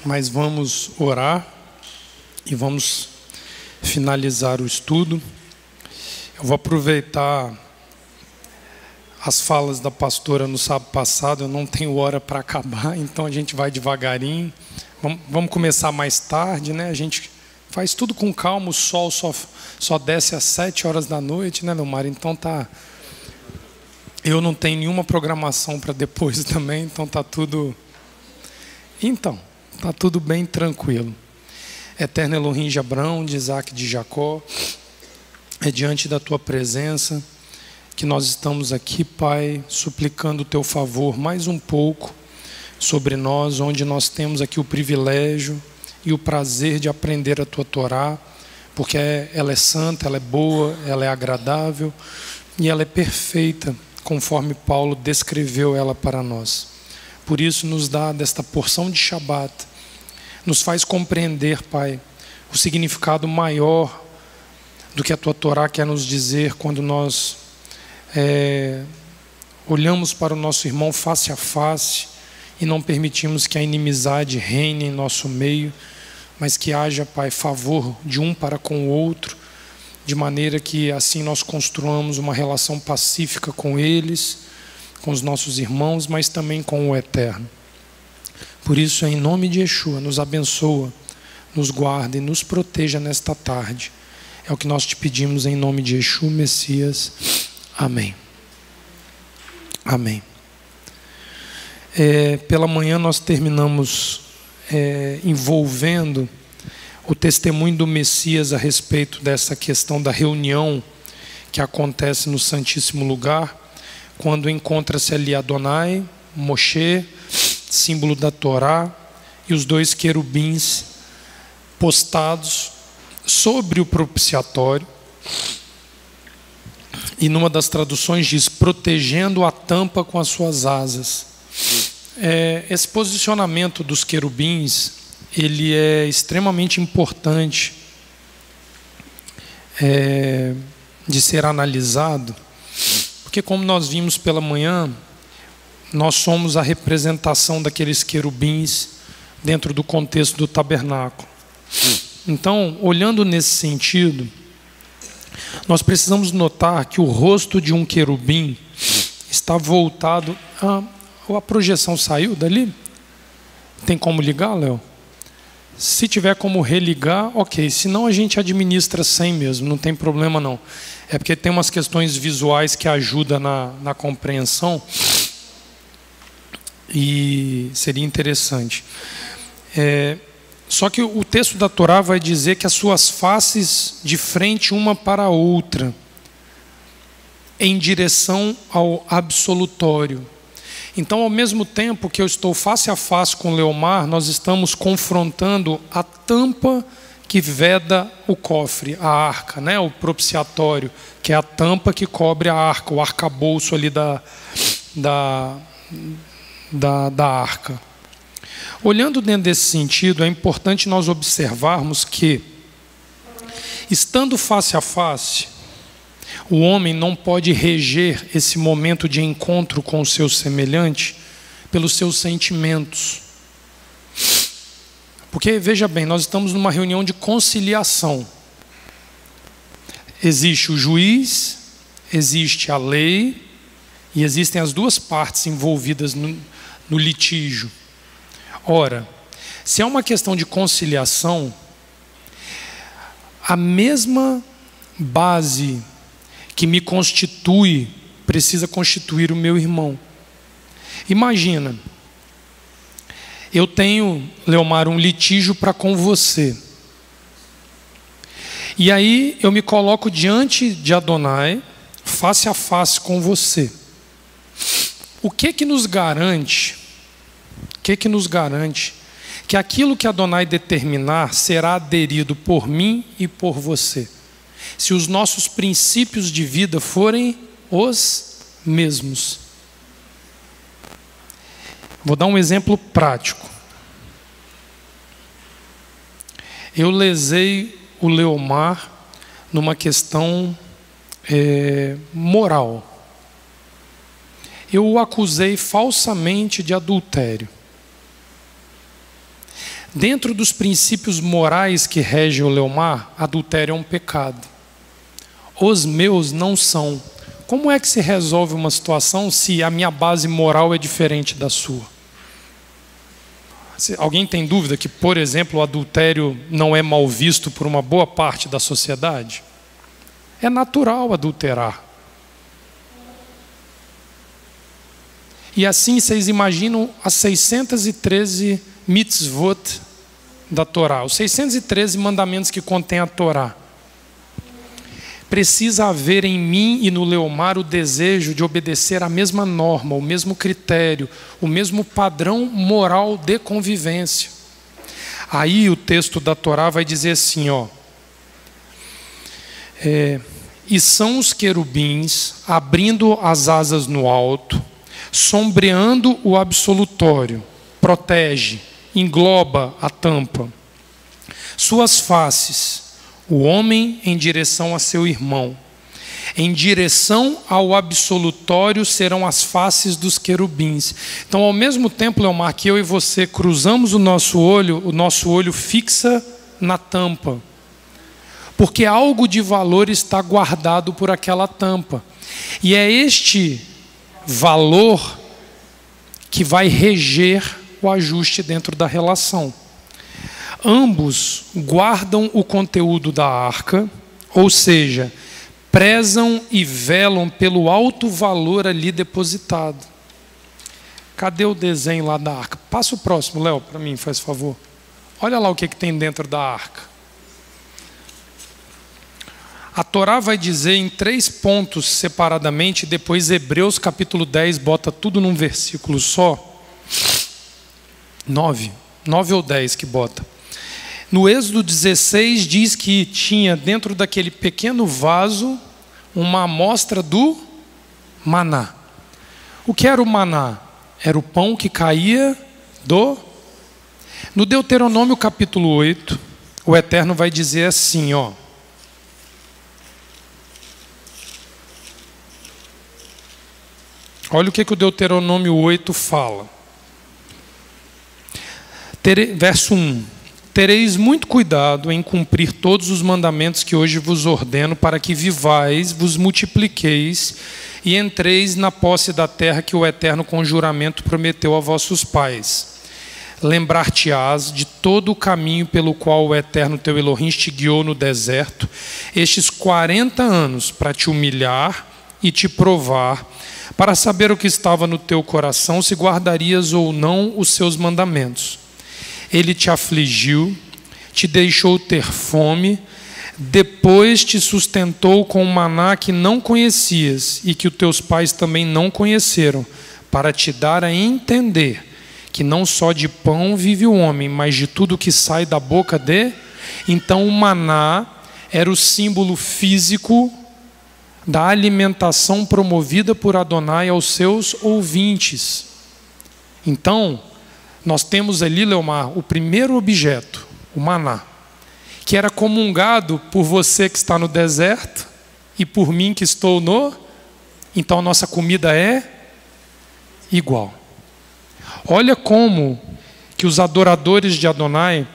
mas vamos orar e vamos finalizar o estudo. Eu vou aproveitar as falas da pastora no sábado passado. Eu não tenho hora para acabar, então a gente vai devagarinho. Vamos começar mais tarde, né? A gente faz tudo com calma. O sol só desce às 7 horas da noite, né, Leomar? Então tá. Eu não tenho nenhuma programação para depois também, então tá tudo. Então, tá tudo bem tranquilo. Eterno Elohim de Abraão, de Isaac, de Jacó, é diante da tua presença que nós estamos aqui, Pai, suplicando o teu favor mais um pouco sobre nós, onde nós temos aqui o privilégio e o prazer de aprender a tua Torá, porque ela é santa, ela é boa, ela é agradável e ela é perfeita, conforme Paulo descreveu ela para nós. Por isso nos dá desta porção de Shabat, nos faz compreender, Pai, o significado maior do que a tua Torá quer nos dizer quando nós olhamos para o nosso irmão face a face e não permitimos que a inimizade reine em nosso meio, mas que haja, Pai, favor de um para com o outro, de maneira que assim nós construamos uma relação pacífica com eles, com os nossos irmãos, mas também com o Eterno. Por isso, em nome de Yeshua, nos abençoa, nos guarda e nos proteja nesta tarde. É o que nós te pedimos em nome de Yeshua, Messias. Amém. Amém. Pela manhã nós terminamos envolvendo o testemunho do Messias a respeito dessa questão da reunião que acontece no Santíssimo Lugar, quando encontra-se ali Adonai, Moshe, símbolo da Torá, e os dois querubins postados sobre o propiciatório. E numa das traduções diz, protegendo a tampa com as suas asas. Esse posicionamento dos querubins, ele é extremamente importante de ser analisado, porque como nós vimos pela manhã, nós somos a representação daqueles querubins dentro do contexto do tabernáculo. Então, olhando nesse sentido, nós precisamos notar que o rosto de um querubim está voltado a projeção saiu dali? Tem como ligar, Léo? Se tiver como religar, ok. Senão a gente administra sem mesmo, não tem problema não. É porque tem umas questões visuais que ajudam na compreensão e seria interessante. Só que o texto da Torá vai dizer que as suas faces de frente uma para a outra, em direção ao absolutório. Então, ao mesmo tempo que eu estou face a face com Leomar, nós estamos confrontando a tampa que veda o cofre, a arca, né? O propiciatório, que é a tampa que cobre a arca, o arcabouço ali da arca. Olhando dentro desse sentido, é importante nós observarmos que, estando face a face, o homem não pode reger esse momento de encontro com o seu semelhante pelos seus sentimentos. Porque, veja bem, nós estamos numa reunião de conciliação. Existe o juiz, existe a lei, e existem as duas partes envolvidas no litígio. Ora, se é uma questão de conciliação, a mesma base que me constitui precisa constituir o meu irmão. Imagina, eu tenho, Leomar, um litígio para com você. E aí eu me coloco diante de Adonai, face a face com você. O que nos garante que aquilo que Adonai determinar será aderido por mim e por você? Se os nossos princípios de vida forem os mesmos. Vou dar um exemplo prático. Eu lesei o Leomar numa questão moral. Eu o acusei falsamente de adultério. Dentro dos princípios morais que regem o Leomar, adultério é um pecado. Os meus não são. Como é que se resolve uma situação se a minha base moral é diferente da sua? Alguém tem dúvida que, por exemplo, o adultério não é mal visto por uma boa parte da sociedade? É natural adulterar. E assim vocês imaginam as 613 mitzvot da Torá, os 613 mandamentos que contém a Torá. Precisa haver em mim e no Leomar o desejo de obedecer à mesma norma, o mesmo critério, o mesmo padrão moral de convivência. Aí o texto da Torá vai dizer assim, e são os querubins abrindo as asas no alto, sombreando o absolutório, protege, engloba a tampa. Suas faces, o homem em direção a seu irmão. Em direção ao absolutório serão as faces dos querubins. Então, ao mesmo tempo, Leomar, que eu e você cruzamos o nosso olho fixa na tampa. Porque algo de valor está guardado por aquela tampa. E é este valor que vai reger o ajuste dentro da relação. Ambos guardam o conteúdo da arca, ou seja, prezam e velam pelo alto valor ali depositado. Cadê o desenho lá da arca? Passa o próximo, Léo, para mim, faz favor. Olha lá o que tem dentro da arca. A Torá vai dizer em 3 pontos separadamente, depois Hebreus capítulo 10 bota tudo num versículo só. 9 ou 10 que bota. No Êxodo 16 diz que tinha dentro daquele pequeno vaso uma amostra do maná. O que era o maná? Era o pão que caía do... No Deuteronômio capítulo 8, o Eterno vai dizer assim, olha o que o Deuteronômio 8 fala. Verso 1. Tereis muito cuidado em cumprir todos os mandamentos que hoje vos ordeno, para que vivais, vos multipliqueis e entreis na posse da terra que o Eterno com juramento prometeu a vossos pais. Lembrar-te-ás de todo o caminho pelo qual o Eterno teu Elohim te guiou no deserto, estes 40 anos, para te humilhar e te provar, para saber o que estava no teu coração, se guardarias ou não os seus mandamentos. Ele te afligiu, te deixou ter fome, depois te sustentou com um maná que não conhecias e que os teus pais também não conheceram, para te dar a entender que não só de pão vive o homem, mas de tudo que sai da boca de... Então o maná era o símbolo físico da alimentação promovida por Adonai aos seus ouvintes. Então, nós temos ali, Leomar, o primeiro objeto, o maná, que era comungado por você que está no deserto e por mim que estou no... Então a nossa comida é igual. Olha como que os adoradores de Adonai,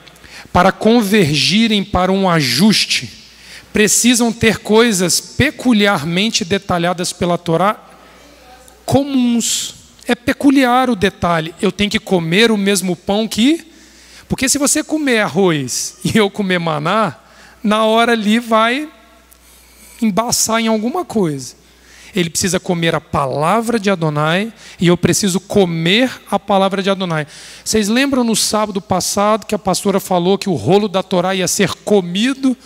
para convergirem para um ajuste, precisam ter coisas peculiarmente detalhadas pela Torá comuns. É peculiar o detalhe. Eu tenho que comer o mesmo pão que... Porque se você comer arroz e eu comer maná, na hora ali vai embaçar em alguma coisa. Ele precisa comer a palavra de Adonai e eu preciso comer a palavra de Adonai. Vocês lembram no sábado passado que a pastora falou que o rolo da Torá ia ser comido,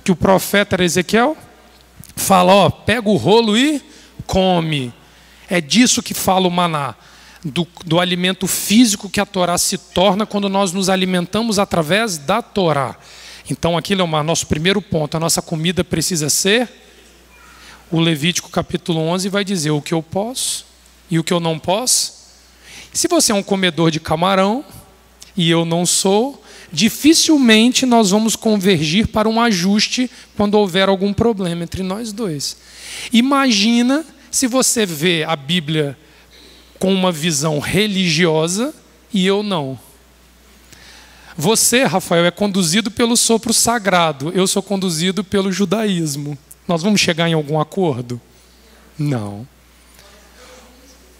que o profeta era Ezequiel? Fala, pega o rolo e come. É disso que fala o maná, do alimento físico que a Torá se torna quando nós nos alimentamos através da Torá. Então aqui, Leomar, nosso primeiro ponto, a nossa comida precisa ser... O Levítico capítulo 11 vai dizer o que eu posso e o que eu não posso. Se você é um comedor de camarão e eu não sou, dificilmente nós vamos convergir para um ajuste quando houver algum problema entre nós dois. Imagina se você vê a Bíblia com uma visão religiosa e eu não. Você, Rafael, é conduzido pelo sopro sagrado. Eu sou conduzido pelo judaísmo. Nós vamos chegar em algum acordo? Não.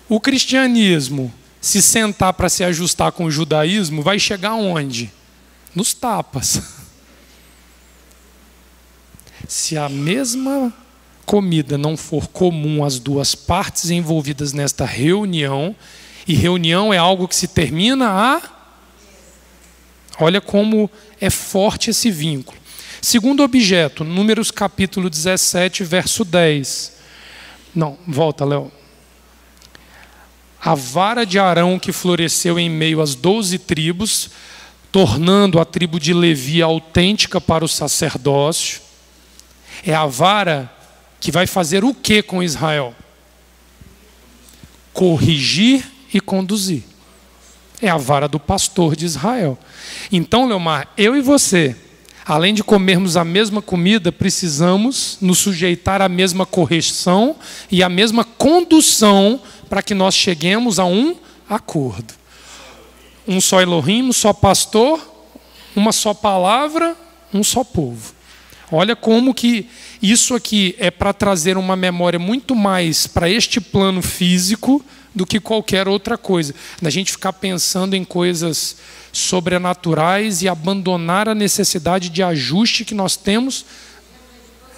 O cristianismo, se sentar para se ajustar com o judaísmo, vai chegar onde? Nos tapas. Se a mesma comida não for comum às duas partes envolvidas nesta reunião, e reunião é algo que se termina a... Olha como é forte esse vínculo. Segundo objeto, Números capítulo 17, verso 10. Não, volta, Léo. A vara de Arão que floresceu em meio às 12 tribos, tornando a tribo de Levi autêntica para o sacerdócio. É a vara que vai fazer o que com Israel? Corrigir e conduzir. É a vara do pastor de Israel. Então, Leomar, eu e você, além de comermos a mesma comida, precisamos nos sujeitar à mesma correção e à mesma condução para que nós cheguemos a um acordo. Um só Elohim, um só pastor, uma só palavra, um só povo. Olha como que isso aqui é para trazer uma memória muito mais para este plano físico do que qualquer outra coisa. Da gente ficar pensando em coisas sobrenaturais e abandonar a necessidade de ajuste que nós temos.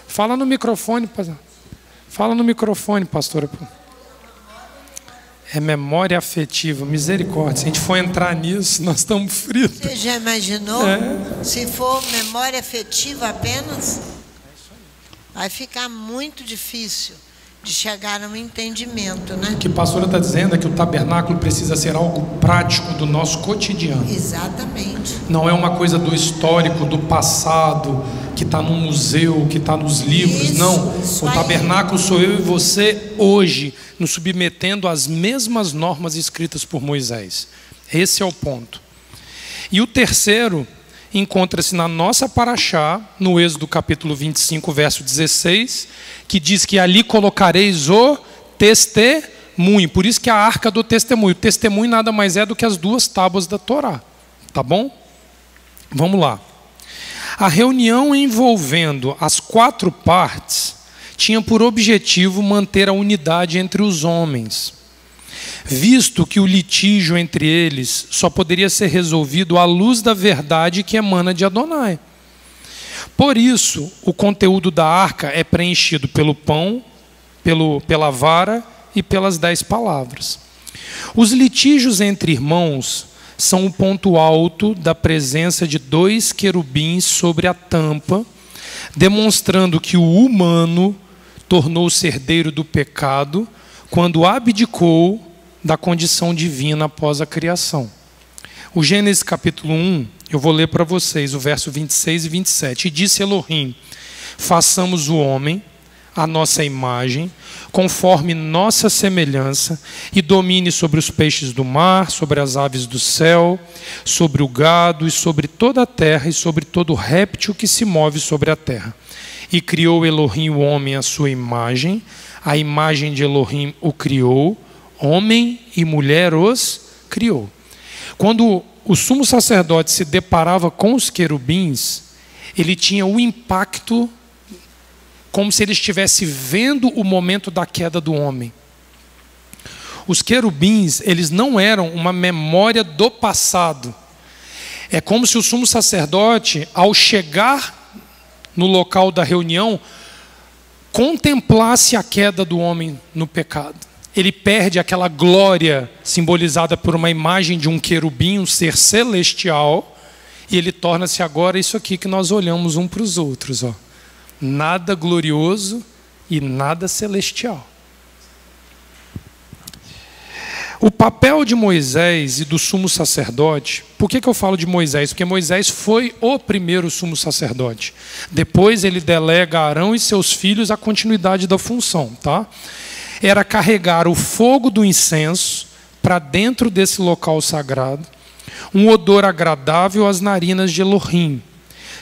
Fala no microfone, pastora. É memória afetiva, misericórdia. Se a gente for entrar nisso, nós estamos fritos. Você já imaginou? Se for memória afetiva apenas, vai ficar muito difícil de chegar a um entendimento, né? O que a pastora está dizendo é que o tabernáculo precisa ser algo prático do nosso cotidiano. Exatamente. Não é uma coisa do histórico, do passado, que está no museu, que está nos livros. Isso, não. isso O tabernáculo sou eu e você hoje, nos submetendo às mesmas normas escritas por Moisés. Esse é o ponto. E o terceiro encontra-se na nossa paraxá, no Êxodo capítulo 25, verso 16, que diz que ali colocareis o testemunho. Por isso que a arca do testemunho. O testemunho nada mais é do que as duas tábuas da Torá. Tá bom? Vamos lá. A reunião envolvendo as 4 partes tinha por objetivo manter a unidade entre os homens, visto que o litígio entre eles só poderia ser resolvido à luz da verdade que emana de Adonai. Por isso, o conteúdo da arca é preenchido pelo pão, pela vara e pelas 10 palavras. Os litígios entre irmãos são o ponto alto da presença de 2 querubins sobre a tampa, demonstrando que o humano tornou-se herdeiro do pecado quando abdicou da condição divina após a criação. O Gênesis capítulo 1, eu vou ler para vocês o verso 26 e 27. E disse Elohim: façamos o homem à nossa imagem, conforme nossa semelhança, e domine sobre os peixes do mar, sobre as aves do céu, sobre o gado e sobre toda a terra e sobre todo réptil que se move sobre a terra. E criou Elohim o homem à sua imagem, a imagem de Elohim o criou, homem e mulher os criou. Quando o sumo sacerdote se deparava com os querubins, ele tinha o impacto como se ele estivesse vendo o momento da queda do homem. Os querubins, eles não eram uma memória do passado. É como se o sumo sacerdote, ao chegar no local da reunião, contemplasse a queda do homem no pecado. Ele perde aquela glória simbolizada por uma imagem de um querubim, um ser celestial, e ele torna-se agora isso aqui que nós olhamos um para os outros, ó. Nada glorioso e nada celestial. O papel de Moisés e do sumo sacerdote, por que eu falo de Moisés? Porque Moisés foi o primeiro sumo sacerdote. Depois ele delega a Arão e seus filhos a continuidade da função, tá? Era carregar o fogo do incenso para dentro desse local sagrado, um odor agradável às narinas de Elohim,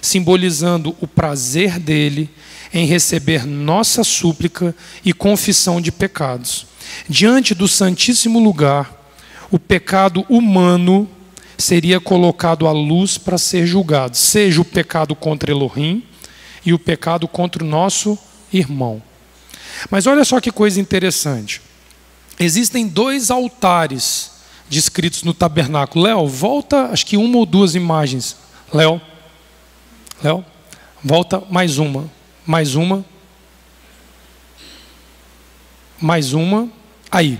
simbolizando o prazer dele em receber nossa súplica e confissão de pecados. Diante do santíssimo lugar, o pecado humano seria colocado à luz para ser julgado, seja o pecado contra Elohim e o pecado contra o nosso irmão. Mas olha só que coisa interessante. Existem 2 altares descritos no tabernáculo. Léo, volta, acho que 1 ou 2 imagens. Léo, volta mais uma. Aí.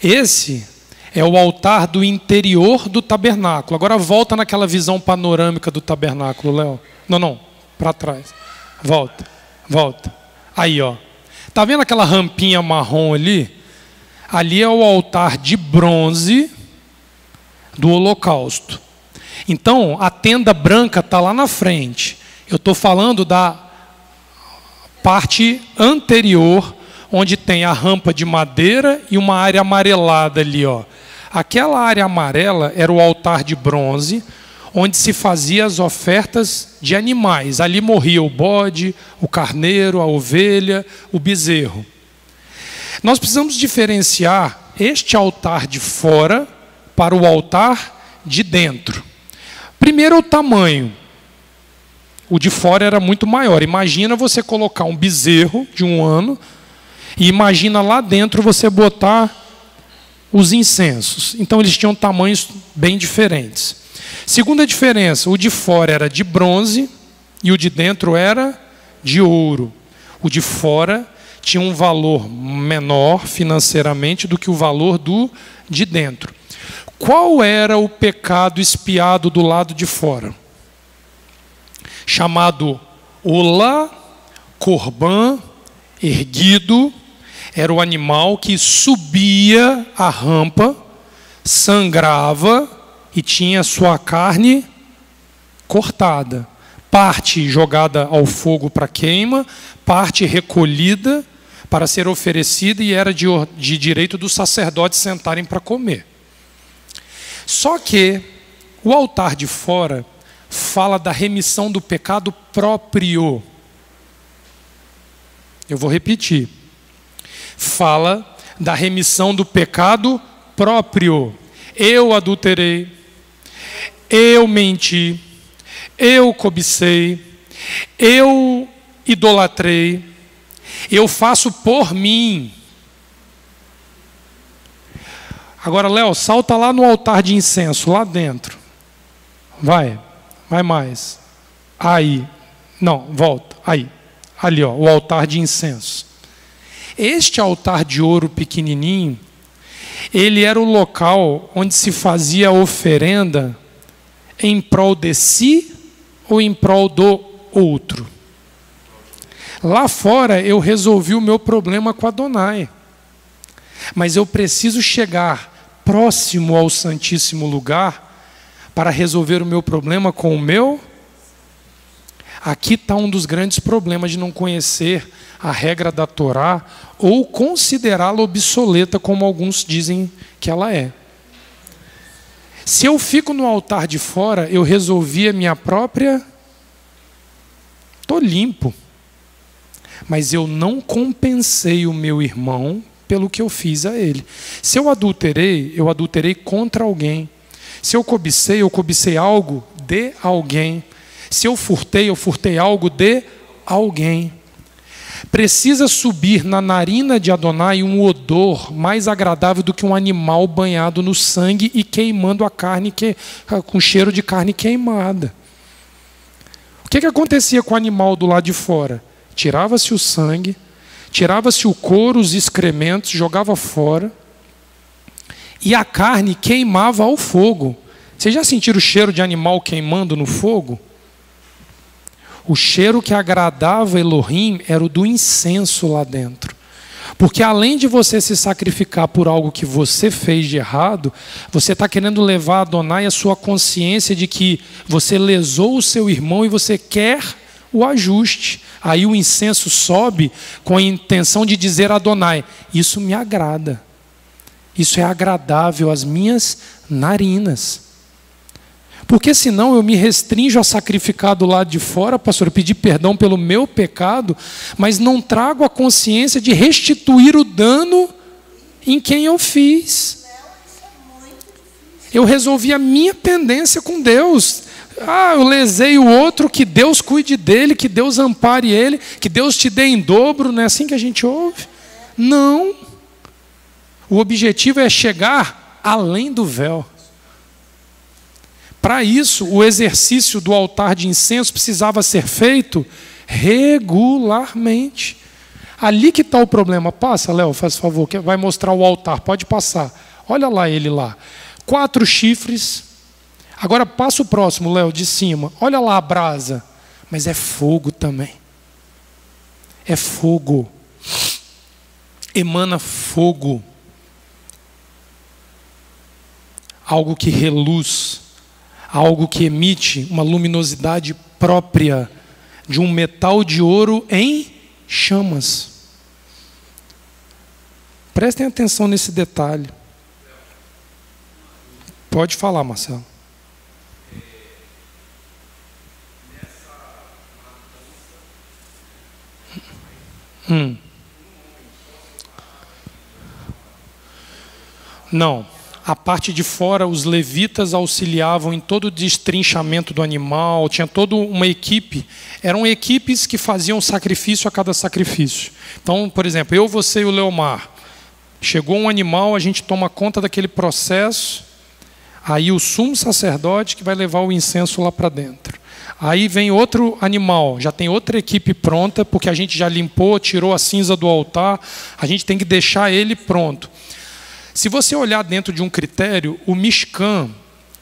Esse é o altar do interior do tabernáculo. Agora volta naquela visão panorâmica do tabernáculo, Léo. Não, para trás. Volta. Aí, ó. Tá vendo aquela rampinha marrom ali? Ali é o altar de bronze do holocausto. Então, a tenda branca está lá na frente. Eu estou falando da parte anterior, onde tem a rampa de madeira e uma área amarelada ali, ó. Aquela área amarela era o altar de bronze, onde se fazia as ofertas de animais. Ali morria o bode, o carneiro, a ovelha, o bezerro. Nós precisamos diferenciar este altar de fora para o altar de dentro. Primeiro, o tamanho. O de fora era muito maior. Imagina você colocar um bezerro de 1 ano e imagina lá dentro você botar os incensos. Então eles tinham tamanhos bem diferentes. Segunda diferença, o de fora era de bronze e o de dentro era de ouro. O de fora tinha um valor menor financeiramente do que o valor do de dentro. Qual era o pecado expiado do lado de fora? Chamado Olá, Corban, erguido, era o animal que subia a rampa, sangrava e tinha sua carne cortada. Parte jogada ao fogo para queima, parte recolhida para ser oferecida e era de direito dos sacerdotes sentarem para comer. Só que o altar de fora fala da remissão do pecado próprio. Eu vou repetir. Fala da remissão do pecado próprio. Eu adulterei, eu menti, eu cobicei, eu idolatrei, eu faço por mim. Agora, Léo, salta lá no altar de incenso, lá dentro. Vai mais. Aí. Não, volta. Aí. Ali, ó, o altar de incenso. Este altar de ouro pequenininho, ele era o local onde se fazia a oferenda em prol de si ou em prol do outro. Lá fora eu resolvi o meu problema com Adonai. Mas eu preciso chegar próximo ao Santíssimo Lugar para resolver o meu problema com o meu. Aqui está um dos grandes problemas de não conhecer a regra da Torá ou considerá-la obsoleta, como alguns dizem que ela é. Se eu fico no altar de fora, eu resolvi a minha própria... Estou limpo. Mas eu não compensei o meu irmão pelo que eu fiz a ele. Se eu adulterei contra alguém. Se eu cobicei algo de alguém. Se eu furtei algo de alguém. Precisa subir na narina de Adonai um odor mais agradável do que um animal banhado no sangue e queimando a carne, com cheiro de carne queimada. O que acontecia com o animal do lado de fora? Tirava-se o sangue, tirava-se o couro, os excrementos, jogava fora, e a carne queimava ao fogo. Vocês já sentiram o cheiro de animal queimando no fogo? O cheiro que agradava Elohim era o do incenso lá dentro. Porque além de você se sacrificar por algo que você fez de errado, você está querendo levar a Adonai a sua consciência de que você lesou o seu irmão e você quer o ajuste. Aí o incenso sobe com a intenção de dizer a Adonai, isso me agrada. Isso é agradável às minhas narinas. Porque senão eu me restringo a sacrificar do lado de fora, pastor, pedir perdão pelo meu pecado, mas não trago a consciência de restituir o dano em quem eu fiz. Eu resolvi a minha pendência com Deus. Eu lesei o outro, que Deus cuide dele, que Deus ampare ele, que Deus te dê em dobro. Não é assim que a gente ouve? Não. O objetivo é chegar além do véu. Para isso, o exercício do altar de incenso precisava ser feito regularmente. Ali que está o problema. Passa, Léo, faz favor, que vai mostrar o altar. Pode passar. Olha lá ele lá. 4 chifres. Agora passa o próximo, Léo, de cima. Olha lá a brasa. Mas é fogo também. É fogo. Emana fogo. Algo que reluz. Algo que emite uma luminosidade própria de um metal de ouro em chamas. Prestem atenção nesse detalhe. Pode falar, Marcelo. Não. A parte de fora, os levitas auxiliavam em todo o destrinchamento do animal, tinha toda uma equipe. Eram equipes que faziam sacrifício a cada sacrifício. Então, por exemplo, eu, você e o Leomar. Chegou um animal, a gente toma conta daquele processo, aí o sumo sacerdote que vai levar o incenso lá para dentro. Aí vem outro animal, já tem outra equipe pronta, porque a gente já limpou, tirou a cinza do altar, a gente tem que deixar ele pronto. Se você olhar dentro de um critério, o Mishkan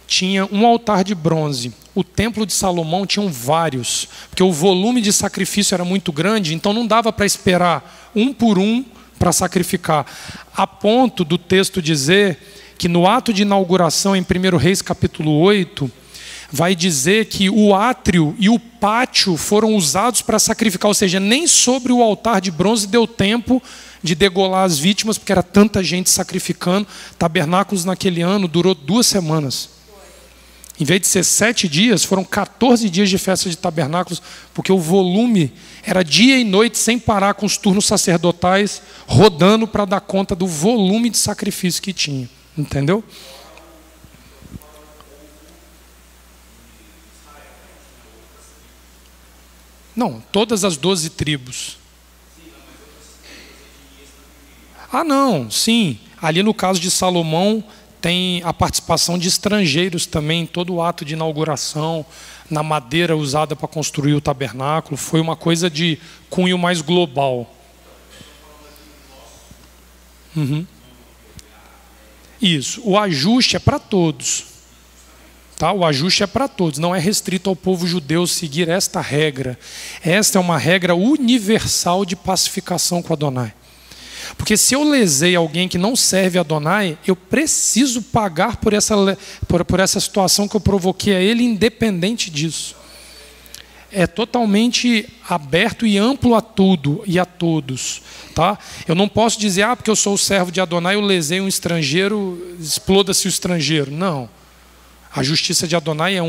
tinha um altar de bronze. O templo de Salomão tinha vários, porque o volume de sacrifício era muito grande, então não dava para esperar um por um para sacrificar. A ponto do texto dizer que no ato de inauguração, em 1 Reis capítulo 8, vai dizer que o átrio e o pátio foram usados para sacrificar, ou seja, nem sobre o altar de bronze deu tempo de degolar as vítimas, porque era tanta gente sacrificando. Tabernáculos naquele ano durou 2 semanas. Em vez de ser 7 dias, foram 14 dias de festa de tabernáculos, porque o volume era dia e noite sem parar, com os turnos sacerdotais rodando para dar conta do volume de sacrifício que tinha. Entendeu? Não, todas as 12 tribos. Não, sim. Ali no caso de Salomão, tem a participação de estrangeiros também, em todo o ato de inauguração, na madeira usada para construir o tabernáculo. Foi uma coisa de cunho mais global. Isso. O ajuste é para todos. Tá? O ajuste é para todos. Não é restrito ao povo judeu seguir esta regra. Esta é uma regra universal de pacificação com Adonai. Porque se eu lesei alguém que não serve a Adonai, eu preciso pagar por essa situação que eu provoquei a ele, independente disso. É totalmente aberto e amplo a tudo e a todos. Tá? Eu não posso dizer, porque eu sou o servo de Adonai, eu lesei um estrangeiro, exploda-se o estrangeiro. Não. A justiça de Adonai é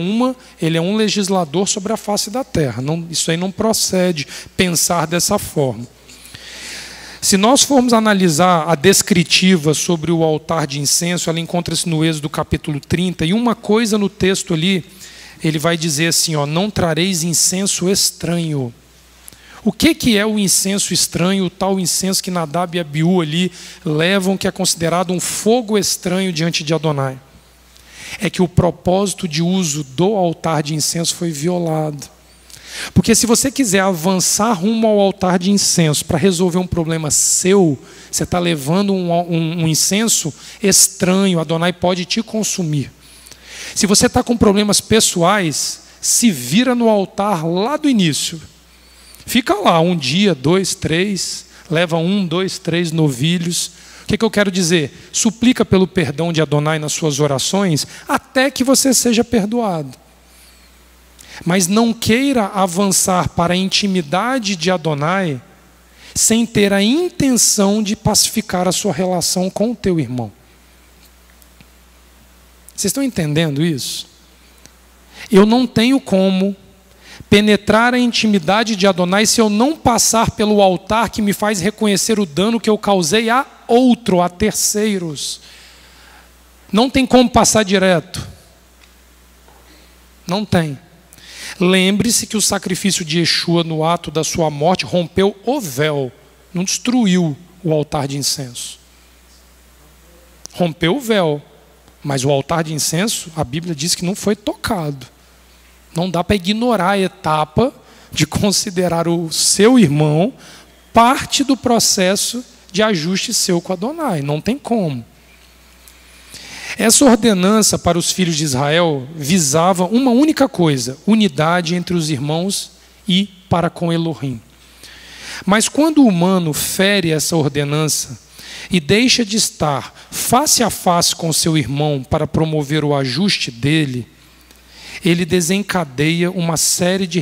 ele é um legislador sobre a face da terra. Isso aí não procede pensar dessa forma. Se nós formos analisar a descritiva sobre o altar de incenso, ela encontra-se no Êxodo capítulo 30, e uma coisa no texto ali, ele vai dizer assim, não trareis incenso estranho. O que é o incenso estranho, o tal incenso que Nadab e Abiú ali levam, que é considerado um fogo estranho diante de Adonai? É que o propósito de uso do altar de incenso foi violado. Porque se você quiser avançar rumo ao altar de incenso para resolver um problema seu, você está levando um incenso estranho, Adonai pode te consumir. Se você está com problemas pessoais, se vira no altar lá do início. Fica lá 1 dia, 2, 3, leva 1, 2, 3 novilhos. O que eu quero dizer? Suplica pelo perdão de Adonai nas suas orações, até que você seja perdoado. Mas não queira avançar para a intimidade de Adonai sem ter a intenção de pacificar a sua relação com o teu irmão. Vocês estão entendendo isso? Eu não tenho como penetrar a intimidade de Adonai se eu não passar pelo altar que me faz reconhecer o dano que eu causei a outro, a terceiros. Não tem como passar direto. Não tem. Lembre-se que o sacrifício de Yeshua no ato da sua morte rompeu o véu, não destruiu o altar de incenso. Rompeu o véu, mas o altar de incenso, a Bíblia diz que não foi tocado. Não dá para ignorar a etapa de considerar o seu irmão parte do processo de ajuste seu com Adonai. Não tem como. Essa ordenança para os filhos de Israel visava uma única coisa: unidade entre os irmãos e para com Elohim. Mas quando o humano fere essa ordenança e deixa de estar face a face com seu irmão para promover o ajuste dele, ele desencadeia uma série de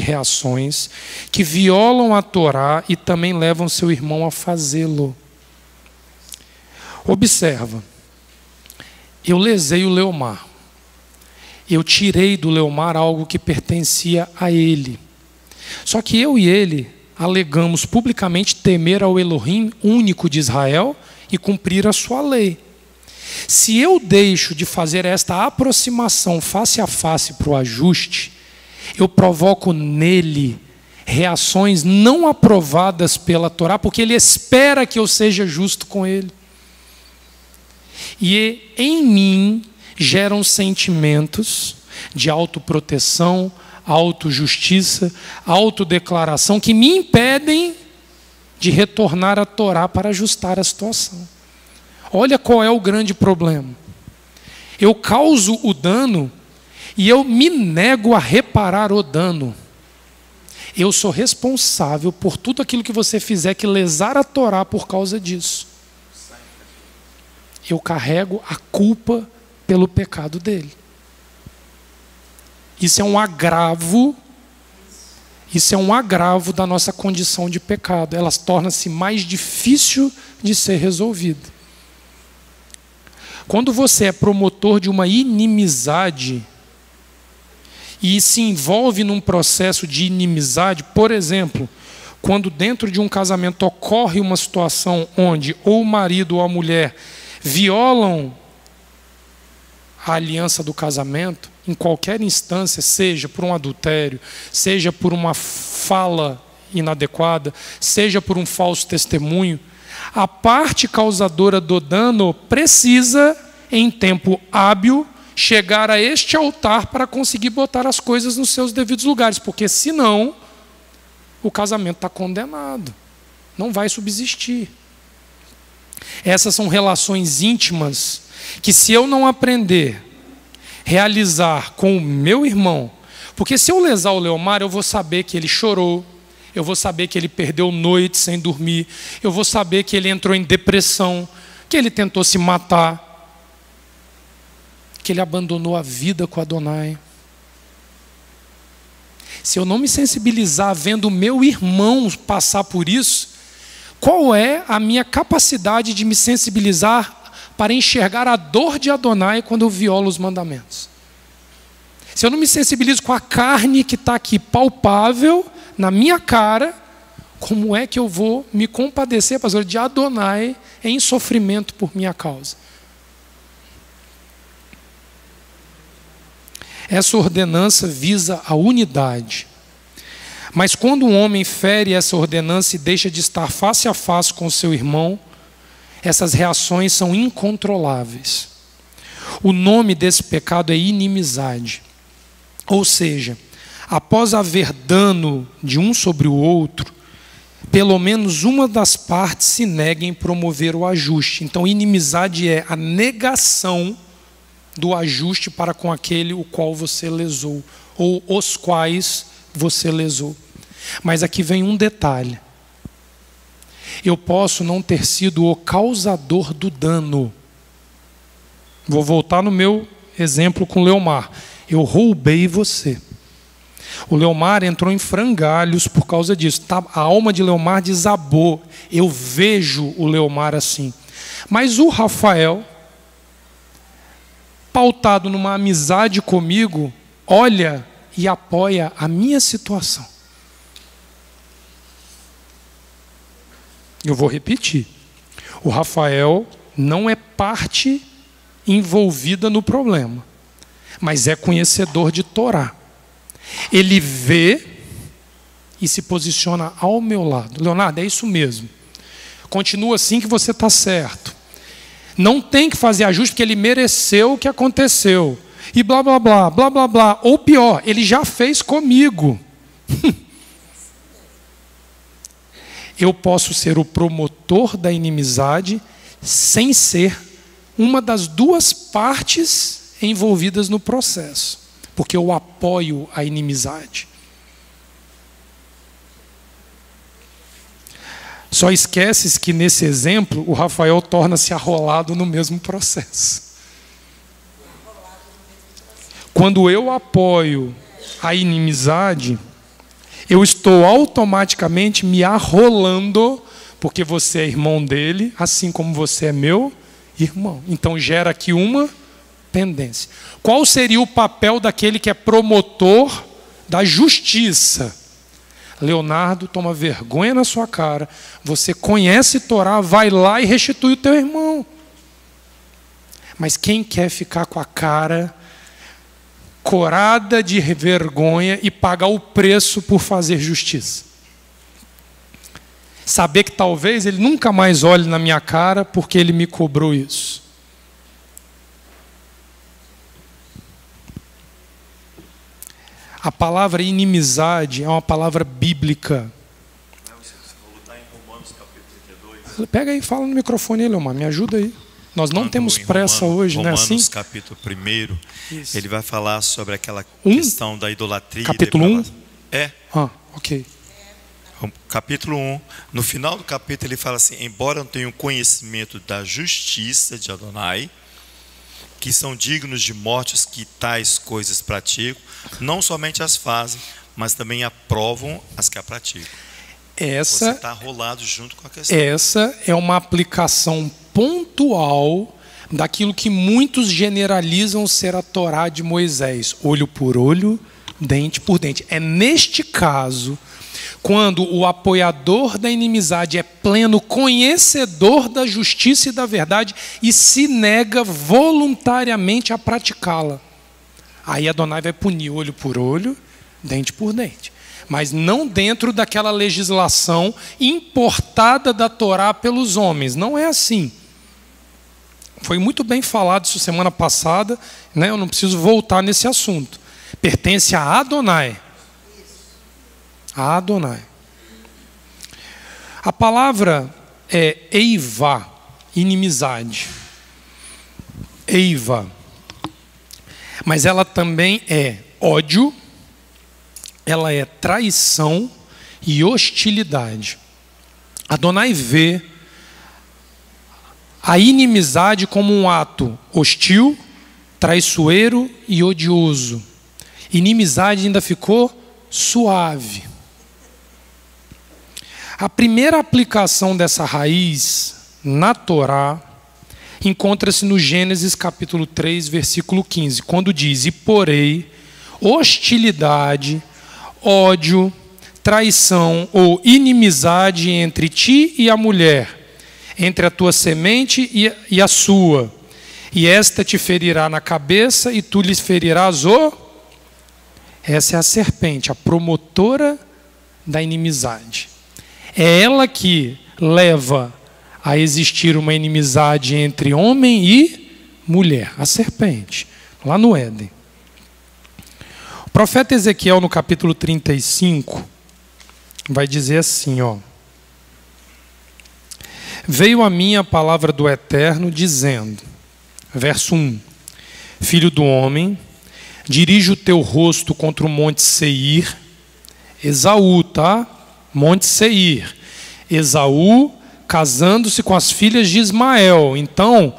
reações que violam a Torá e também levam seu irmão a fazê-lo. Observa. Eu lesei o Leomar. Eu tirei do Leomar algo que pertencia a ele. Só que eu e ele alegamos publicamente temer ao Elohim único de Israel e cumprir a sua lei. Se eu deixo de fazer esta aproximação face a face para o ajuste, eu provoco nele reações não aprovadas pela Torá, porque ele espera que eu seja justo com ele. E em mim geram sentimentos de autoproteção, autojustiça, autodeclaração que me impedem de retornar à Torá para ajustar a situação. Olha qual é o grande problema. Eu causo o dano e eu me nego a reparar o dano. Eu sou responsável por tudo aquilo que você fizer que lesar a Torá por causa disso. Eu carrego a culpa pelo pecado dele. Isso é um agravo. Isso é um agravo da nossa condição de pecado. Ela torna-se mais difícil de ser resolvida. Quando você é promotor de uma inimizade e se envolve num processo de inimizade, por exemplo, quando dentro de um casamento ocorre uma situação onde ou o marido ou a mulher violam a aliança do casamento, em qualquer instância, seja por um adultério, seja por uma fala inadequada, seja por um falso testemunho, a parte causadora do dano precisa, em tempo hábil, chegar a este altar para conseguir botar as coisas nos seus devidos lugares, porque senão o casamento está condenado, não vai subsistir. Essas são relações íntimas que, se eu não aprender a realizar com o meu irmão, porque se eu lesar o Leomar, eu vou saber que ele chorou, eu vou saber que ele perdeu noites sem dormir, eu vou saber que ele entrou em depressão, que ele tentou se matar, que ele abandonou a vida com Adonai. Se eu não me sensibilizar vendo o meu irmão passar por isso, qual é a minha capacidade de me sensibilizar para enxergar a dor de Adonai quando eu violo os mandamentos? Se eu não me sensibilizo com a carne que está aqui palpável na minha cara, como é que eu vou me compadecer, pastor, de Adonai em sofrimento por minha causa? Essa ordenança visa a unidade. Mas quando um homem fere essa ordenança e deixa de estar face a face com o seu irmão, essas reações são incontroláveis. O nome desse pecado é inimizade. Ou seja, após haver dano de um sobre o outro, pelo menos uma das partes se nega em promover o ajuste. Então, inimizade é a negação do ajuste para com aquele o qual você lesou, ou os quais você lesou. Mas aqui vem um detalhe. Eu posso não ter sido o causador do dano. Vou voltar no meu exemplo com Leomar. Eu roubei você. O Leomar entrou em frangalhos por causa disso. A alma de Leomar desabou. Eu vejo o Leomar assim. Mas o Rafael, pautado numa amizade comigo, olha e apoia a minha situação. Eu vou repetir. O Rafael não é parte envolvida no problema, mas é conhecedor de Torá. Ele vê e se posiciona ao meu lado. Leonardo, é isso mesmo. Continua assim que você está certo. Não tem que fazer ajuste porque ele mereceu o que aconteceu. E blá, blá, blá, blá, blá, blá. Ou pior, ele já fez comigo. Eu posso ser o promotor da inimizade sem ser uma das duas partes envolvidas no processo. Porque eu apoio a inimizade. Só esqueces que nesse exemplo o Rafael torna-se arrolado no mesmo processo. Quando eu apoio a inimizade, eu estou automaticamente me arrolando, porque você é irmão dele, assim como você é meu irmão. Então gera aqui uma pendência. Qual seria o papel daquele que é promotor da justiça? Leonardo, toma vergonha na sua cara. Você conhece Torá, vai lá e restitui o teu irmão. Mas quem quer ficar com a cara corada de vergonha e pagar o preço por fazer justiça? Saber que talvez ele nunca mais olhe na minha cara porque ele me cobrou isso. A palavra inimizade é uma palavra bíblica. Pega aí e fala no microfone aí, Leomar, me ajuda aí. Nós não temos pressa hoje, né? Assim? Romanos capítulo 1, ele vai falar sobre aquela questão da idolatria. Capítulo 1? É. Ok. Capítulo 1, no final do capítulo ele fala assim: embora eu tenha conhecimento da justiça de Adonai, que são dignos de morte os que tais coisas praticam, não somente as fazem, mas também aprovam as que a praticam. Você está rolado junto com a questão. Essa é uma aplicação pontual daquilo que muitos generalizam ser a Torá de Moisés. Olho por olho, dente por dente. É neste caso, quando o apoiador da inimizade é pleno conhecedor da justiça e da verdade e se nega voluntariamente a praticá-la. Aí Adonai vai punir olho por olho, dente por dente. Mas não dentro daquela legislação importada da Torá pelos homens. Não é assim. Foi muito bem falado isso semana passada, né? Eu não preciso voltar nesse assunto. Pertence a Adonai. A Adonai. A palavra é eivá, inimizade. Eivá. Mas ela também é ódio, ela é traição e hostilidade. Adonai vê a inimizade como um ato hostil, traiçoeiro e odioso. Inimizade ainda ficou suave. A primeira aplicação dessa raiz na Torá encontra-se no Gênesis capítulo 3, versículo 15, quando diz: e porei hostilidade, ódio, traição ou inimizade entre ti e a mulher, entre a tua semente e a sua, e esta te ferirá na cabeça e tu lhe ferirás o... Essa é a serpente, a promotora da inimizade. É ela que leva a existir uma inimizade entre homem e mulher, a serpente, lá no Éden. O profeta Ezequiel, no capítulo 35, vai dizer assim, ó: veio a mim a palavra do Eterno, dizendo, verso 1, filho do homem, dirige o teu rosto contra o monte Seir, Esaú, tá? Monte Seir. Esaú casando-se com as filhas de Ismael. Então,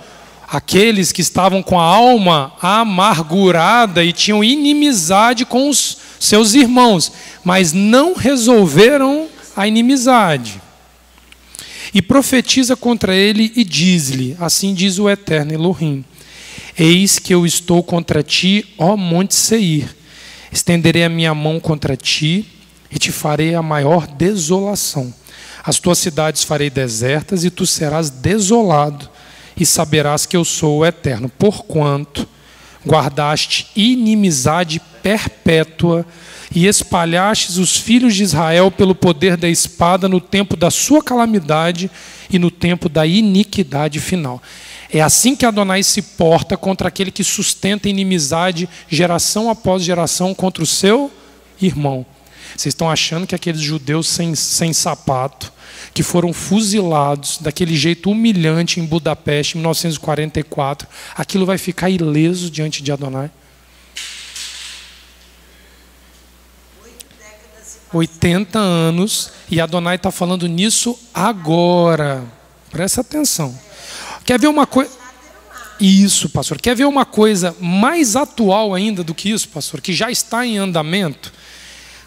aqueles que estavam com a alma amargurada e tinham inimizade com os seus irmãos, mas não resolveram a inimizade. E profetiza contra ele e diz-lhe, assim diz o Eterno Elohim: eis que eu estou contra ti, ó monte Seir. Estenderei a minha mão contra ti e te farei a maior desolação. As tuas cidades farei desertas e tu serás desolado, e saberás que eu sou o Eterno, porquanto guardaste inimizade perpétua e espalhastes os filhos de Israel pelo poder da espada no tempo da sua calamidade e no tempo da iniquidade final. É assim que Adonai se porta contra aquele que sustenta inimizade geração após geração contra o seu irmão. Vocês estão achando que aqueles judeus sem sapato, que foram fuzilados daquele jeito humilhante em Budapeste, em 1944, aquilo vai ficar ileso diante de Adonai? 80 anos, e Adonai está falando nisso agora. Presta atenção. Quer ver uma coisa? Isso, pastor. Quer ver uma coisa mais atual ainda do que isso, pastor? Que já está em andamento?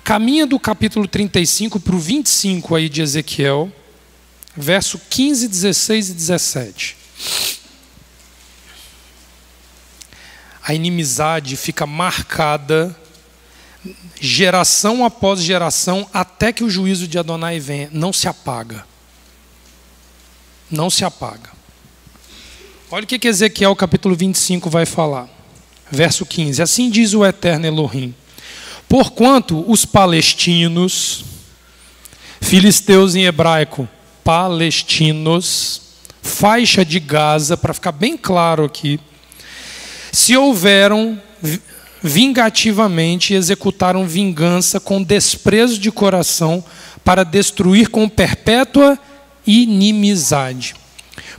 Caminha do capítulo 35 para o 25 aí de Ezequiel, verso 15, 16 e 17. A inimizade fica marcada geração após geração até que o juízo de Adonai venha. Não se apaga. Não se apaga. Olha o que Ezequiel capítulo 25 vai falar. Verso 15. Assim diz o Eterno Elohim: porquanto os palestinos, filisteus em hebraico, palestinos, faixa de Gaza, para ficar bem claro aqui, se houveram vingativamente e executaram vingança com desprezo de coração para destruir com perpétua inimizade.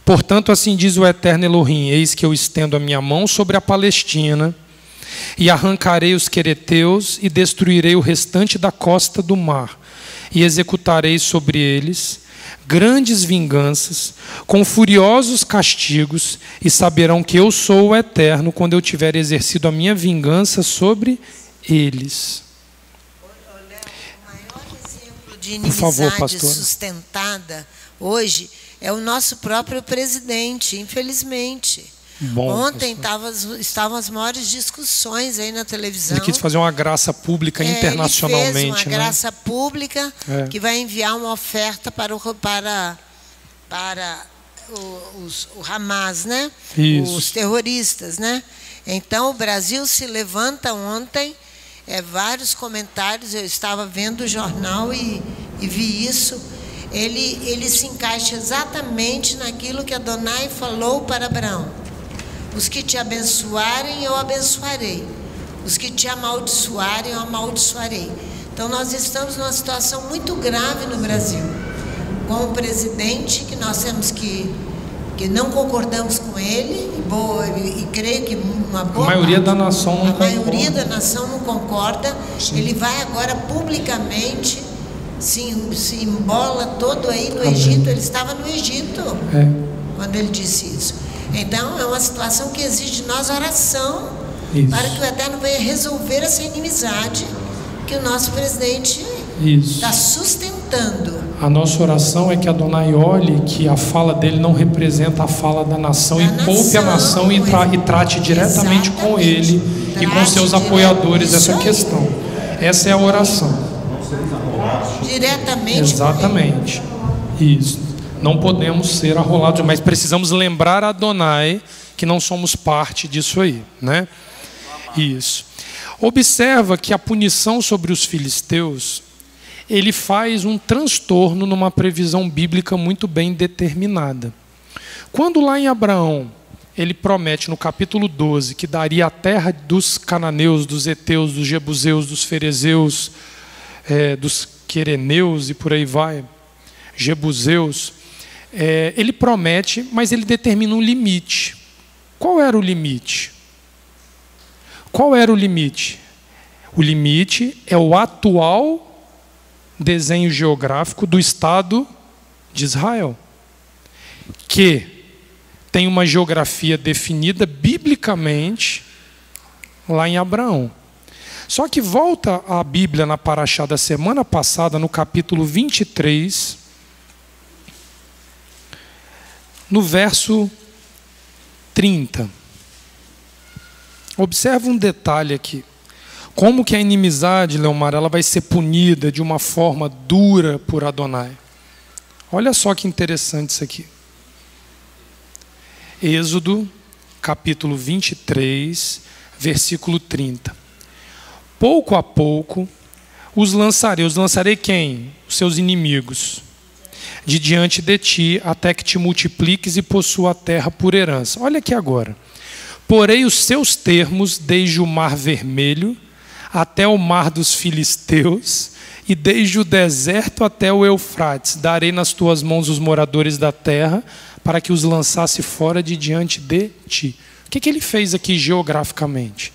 Portanto, assim diz o Eterno Elohim: eis que eu estendo a minha mão sobre a Palestina e arrancarei os quereteus e destruirei o restante da costa do mar e executarei sobre eles grandes vinganças com furiosos castigos, e saberão que eu sou o Eterno quando eu tiver exercido a minha vingança sobre eles. O maior exemplo de inimizade sustentada hoje é o nosso próprio presidente, infelizmente. Bom, ontem estavam as maiores discussões aí na televisão. Ele quis fazer uma graça pública internacionalmente. Ele fez uma graça pública que vai enviar uma oferta para o Hamas, né? Isso. Os terroristas, né? Então o Brasil se levanta ontem, vários comentários, eu estava vendo o jornal e vi isso. Ele se encaixa exatamente naquilo que Adonai falou para Abraão: os que te abençoarem, eu abençoarei. Os que te amaldiçoarem, eu amaldiçoarei. Então, nós estamos numa situação muito grave no Brasil, com o presidente, que nós temos que não concordamos com ele, e creio que uma boa a maioria da nação não concorda. A maioria da nação não concorda. Sim. Ele vai agora publicamente, se embola todo aí no Egito. Ele estava no Egito quando ele disse isso. Então, é uma situação que exige de nós oração, para que o Eterno venha resolver essa inimizade que o nosso presidente está sustentando. A nossa oração é que Adonai olhe que a fala dele não representa a fala da nação, poupe a nação e trate diretamente com ele e com seus apoiadores essa questão. Essa é a oração. Diretamente. Exatamente. Isso. Não podemos ser arrolados, mas precisamos lembrar a Adonai que não somos parte disso aí, né? Isso. Observa que a punição sobre os filisteus, ele faz um transtorno numa previsão bíblica muito bem determinada. Quando lá em Abraão, ele promete no capítulo 12 que daria a terra dos cananeus, dos heteus, dos jebuseus, dos ferezeus, dos quereneus e por aí vai, jebuseus, ele promete, mas ele determina um limite. Qual era o limite? Qual era o limite? O limite é o atual desenho geográfico do Estado de Israel, que tem uma geografia definida biblicamente lá em Abraão. Só que volta a Bíblia na paraxá da semana passada, no capítulo 23, no verso 30. Observa um detalhe aqui. Como que a inimizade, Leomar, ela vai ser punida de uma forma dura por Adonai. Olha só que interessante isso aqui. Êxodo, capítulo 23, versículo 30. Pouco a pouco os lançarei quem? Os seus inimigos, de diante de ti, até que te multipliques e possua a terra por herança. Olha aqui agora. Porei os seus termos desde o mar vermelho até o mar dos filisteus, e desde o deserto até o Eufrates. Darei nas tuas mãos os moradores da terra, para que os lançasse fora de diante de ti. O que ele fez aqui geograficamente?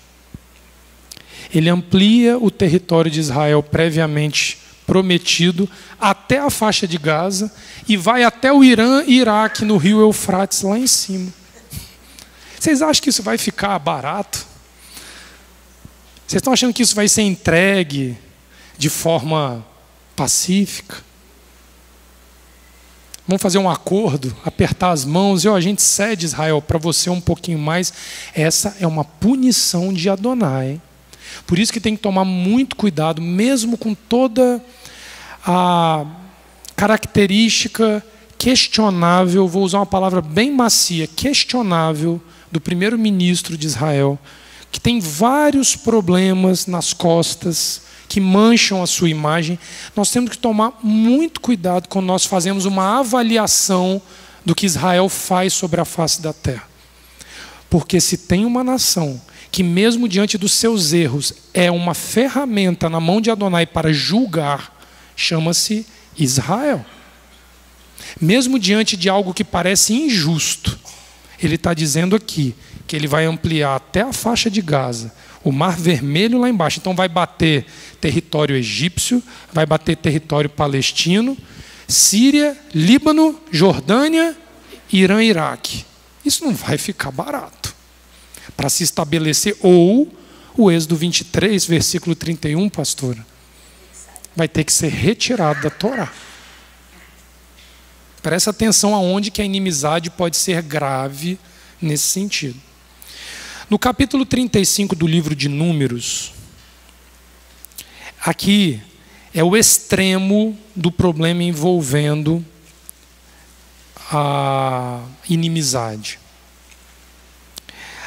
Ele amplia o território de Israel previamente prometido até a faixa de Gaza e vai até o Irã e Iraque, no rio Eufrates, lá em cima. Vocês acham que isso vai ficar barato? Vocês estão achando que isso vai ser entregue de forma pacífica? Vamos fazer um acordo, apertar as mãos e a gente cede Israel para você um pouquinho mais. Essa é uma punição de Adonai. Por isso que tem que tomar muito cuidado, mesmo com toda a característica questionável, vou usar uma palavra bem macia, questionável, do primeiro-ministro de Israel, que tem vários problemas nas costas, que mancham a sua imagem. Nós temos que tomar muito cuidado quando nós fazemos uma avaliação do que Israel faz sobre a face da terra. Porque se tem uma nação que mesmo diante dos seus erros é uma ferramenta na mão de Adonai para julgar, chama-se Israel. Mesmo diante de algo que parece injusto, ele está dizendo aqui que ele vai ampliar até a faixa de Gaza, o Mar Vermelho lá embaixo. Então vai bater território egípcio, vai bater território palestino, Síria, Líbano, Jordânia, Irã e Iraque. Isso não vai ficar barato para se estabelecer. Ou o Êxodo 23, versículo 31, pastora, vai ter que ser retirado da Torá. Presta atenção aonde que a inimizade pode ser grave nesse sentido. No capítulo 35 do livro de Números, aqui é o extremo do problema envolvendo a inimizade.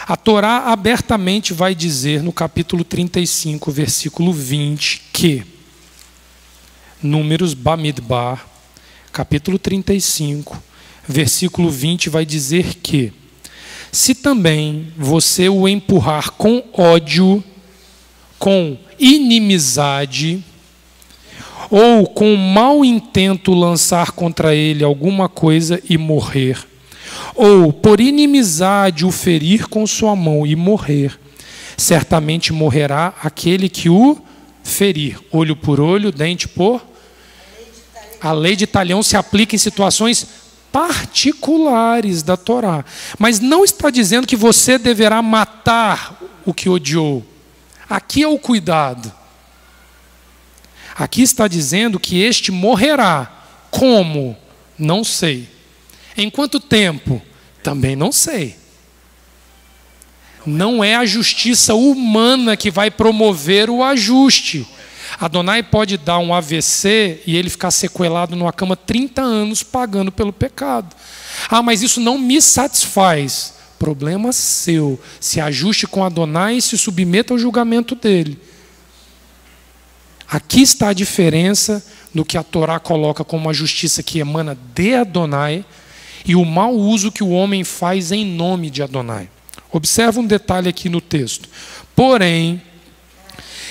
A Torá abertamente vai dizer no capítulo 35, versículo 20, que Números Bamidbar, capítulo 35, versículo 20, vai dizer que se também você o empurrar com ódio, com inimizade, ou com mau intento lançar contra ele alguma coisa e morrer, ou por inimizade o ferir com sua mão e morrer, certamente morrerá aquele que o ferir. Olho por olho, dente por... A lei de talhão se aplica em situações particulares da Torá. Mas não está dizendo que você deverá matar o que odiou. Aqui é o cuidado. Aqui está dizendo que este morrerá. Como? Não sei. Em quanto tempo? Também não sei. Não é a justiça humana que vai promover o ajuste. Adonai pode dar um AVC e ele ficar sequelado numa cama 30 anos pagando pelo pecado. Ah, mas isso não me satisfaz. Problema seu. Se ajuste com Adonai e se submeta ao julgamento dele. Aqui está a diferença do que a Torá coloca como uma justiça que emana de Adonai e o mau uso que o homem faz em nome de Adonai. Observa um detalhe aqui no texto. Porém,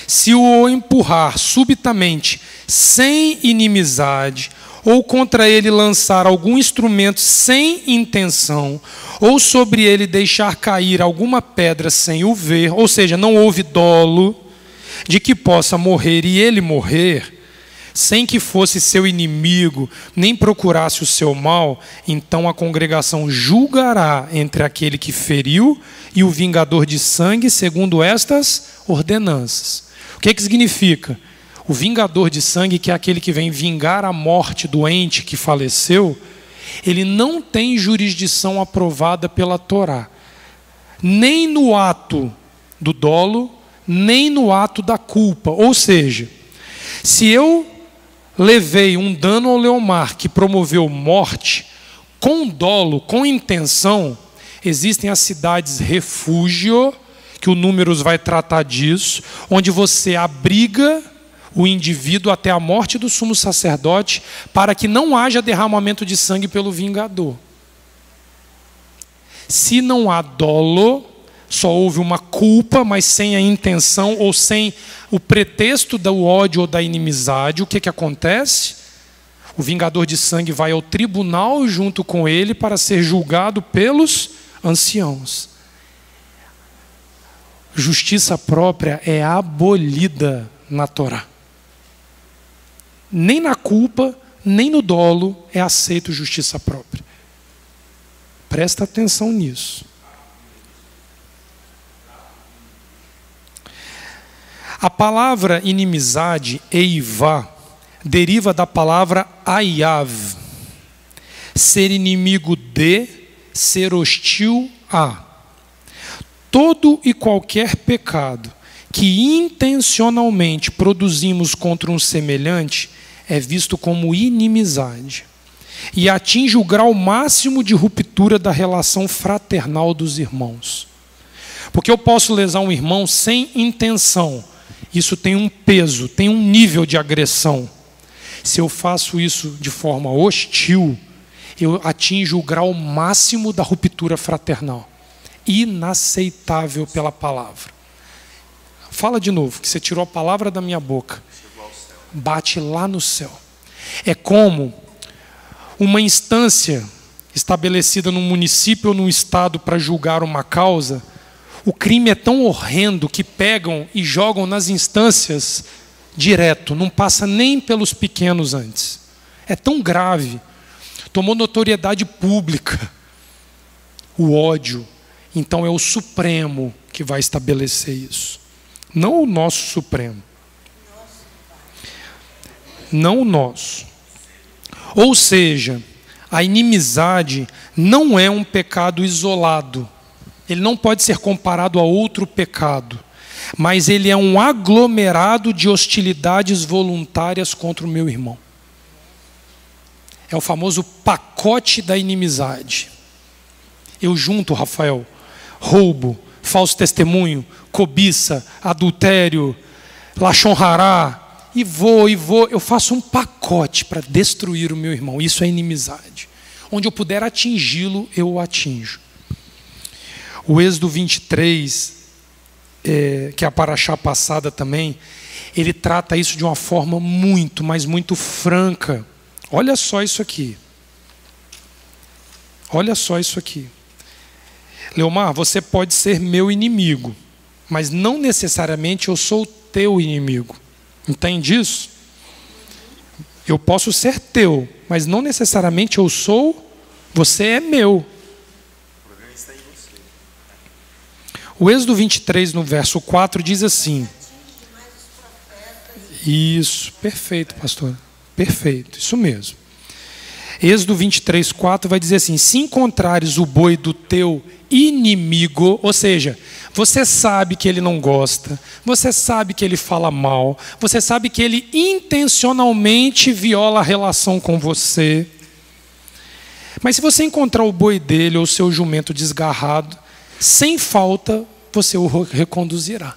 se o empurrar subitamente, sem inimizade, ou contra ele lançar algum instrumento sem intenção, ou sobre ele deixar cair alguma pedra sem o ver, ou seja, não houve dolo de que possa morrer e ele morrer, sem que fosse seu inimigo, nem procurasse o seu mal, então a congregação julgará entre aquele que feriu e o vingador de sangue, segundo estas ordenanças. O que significa? O vingador de sangue, que é aquele que vem vingar a morte do ente que faleceu, ele não tem jurisdição aprovada pela Torá, nem no ato do dolo, nem no ato da culpa. Ou seja, se eu levei um dano ao Leomar que promoveu morte, com dolo, com intenção, Existem as cidades refúgio, que o Números vai tratar disso, onde você abriga o indivíduo até a morte do sumo sacerdote, para que não haja derramamento de sangue pelo vingador. Se não há dolo, só houve uma culpa, mas sem a intenção ou sem o pretexto do ódio ou da inimizade, o que acontece? O vingador de sangue vai ao tribunal junto com ele para ser julgado pelos anciãos. Justiça própria é abolida na Torá. Nem na culpa, nem no dolo é aceito justiça própria. Presta atenção nisso. A palavra inimizade, eivá, deriva da palavra ayav, ser inimigo de, ser hostil a. Todo e qualquer pecado que intencionalmente produzimos contra um semelhante é visto como inimizade e atinge o grau máximo de ruptura da relação fraternal dos irmãos. Porque eu posso lesar um irmão sem intenção. Isso tem um peso, tem um nível de agressão. Se eu faço isso de forma hostil, eu atinjo o grau máximo da ruptura fraternal. Inaceitável pela palavra. Fala de novo, que você tirou a palavra da minha boca. Bate lá no céu. É como uma instância estabelecida num município ou num estado para julgar uma causa. O crime é tão horrendo que pegam e jogam nas instâncias direto, não passa nem pelos pequenos antes. É tão grave, tomou notoriedade pública. O ódio, então é o Supremo que vai estabelecer isso. Não o nosso Supremo. Não o nosso. Ou seja, a inimizade não é um pecado isolado. Ele não pode ser comparado a outro pecado, mas ele é um aglomerado de hostilidades voluntárias contra o meu irmão. É o famoso pacote da inimizade. Eu junto, Rafael, roubo, falso testemunho, cobiça, adultério, lachon hará, e vou, eu faço um pacote para destruir o meu irmão. Isso é inimizade. Onde eu puder atingi-lo, eu o atinjo. O Êxodo 23, que é a paraxá passada também, ele trata isso de uma forma muito, mas muito franca. Olha só isso aqui. Olha só isso aqui. Leomar, você pode ser meu inimigo, mas não necessariamente eu sou teu inimigo. Entende isso? Eu posso ser teu, mas não necessariamente eu sou, você é meu. O Êxodo 23, no verso 4, diz assim. Isso, perfeito, pastor. Perfeito, isso mesmo. Êxodo 23, 4 vai dizer assim: se encontrares o boi do teu inimigo, ou seja, você sabe que ele não gosta, você sabe que ele fala mal, você sabe que ele intencionalmente viola a relação com você. Mas se você encontrar o boi dele ou o seu jumento desgarrado, sem falta, você o reconduzirá.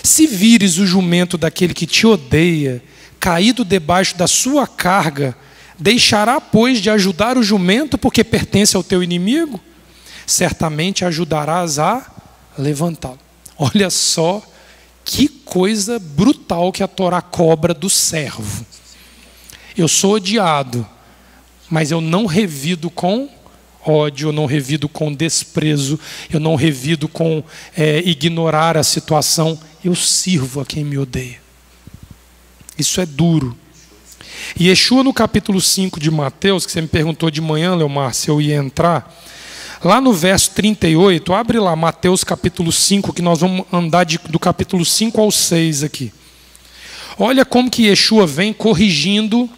Se vires o jumento daquele que te odeia, caído debaixo da sua carga, deixará, pois, de ajudar o jumento, porque pertence ao teu inimigo? Certamente ajudarás a levantá-lo. Olha só que coisa brutal que a Torá cobra do servo. Eu sou odiado, mas eu não revido com ódio, eu não revido com desprezo, eu não revido com ignorar a situação. Eu sirvo a quem me odeia. Isso é duro. E Yeshua, no capítulo 5 de Mateus, que você me perguntou de manhã, Leomar, se eu ia entrar, lá no verso 38, abre lá Mateus capítulo 5, que nós vamos andar do capítulo 5 ao 6 aqui. Olha como que Yeshua vem corrigindo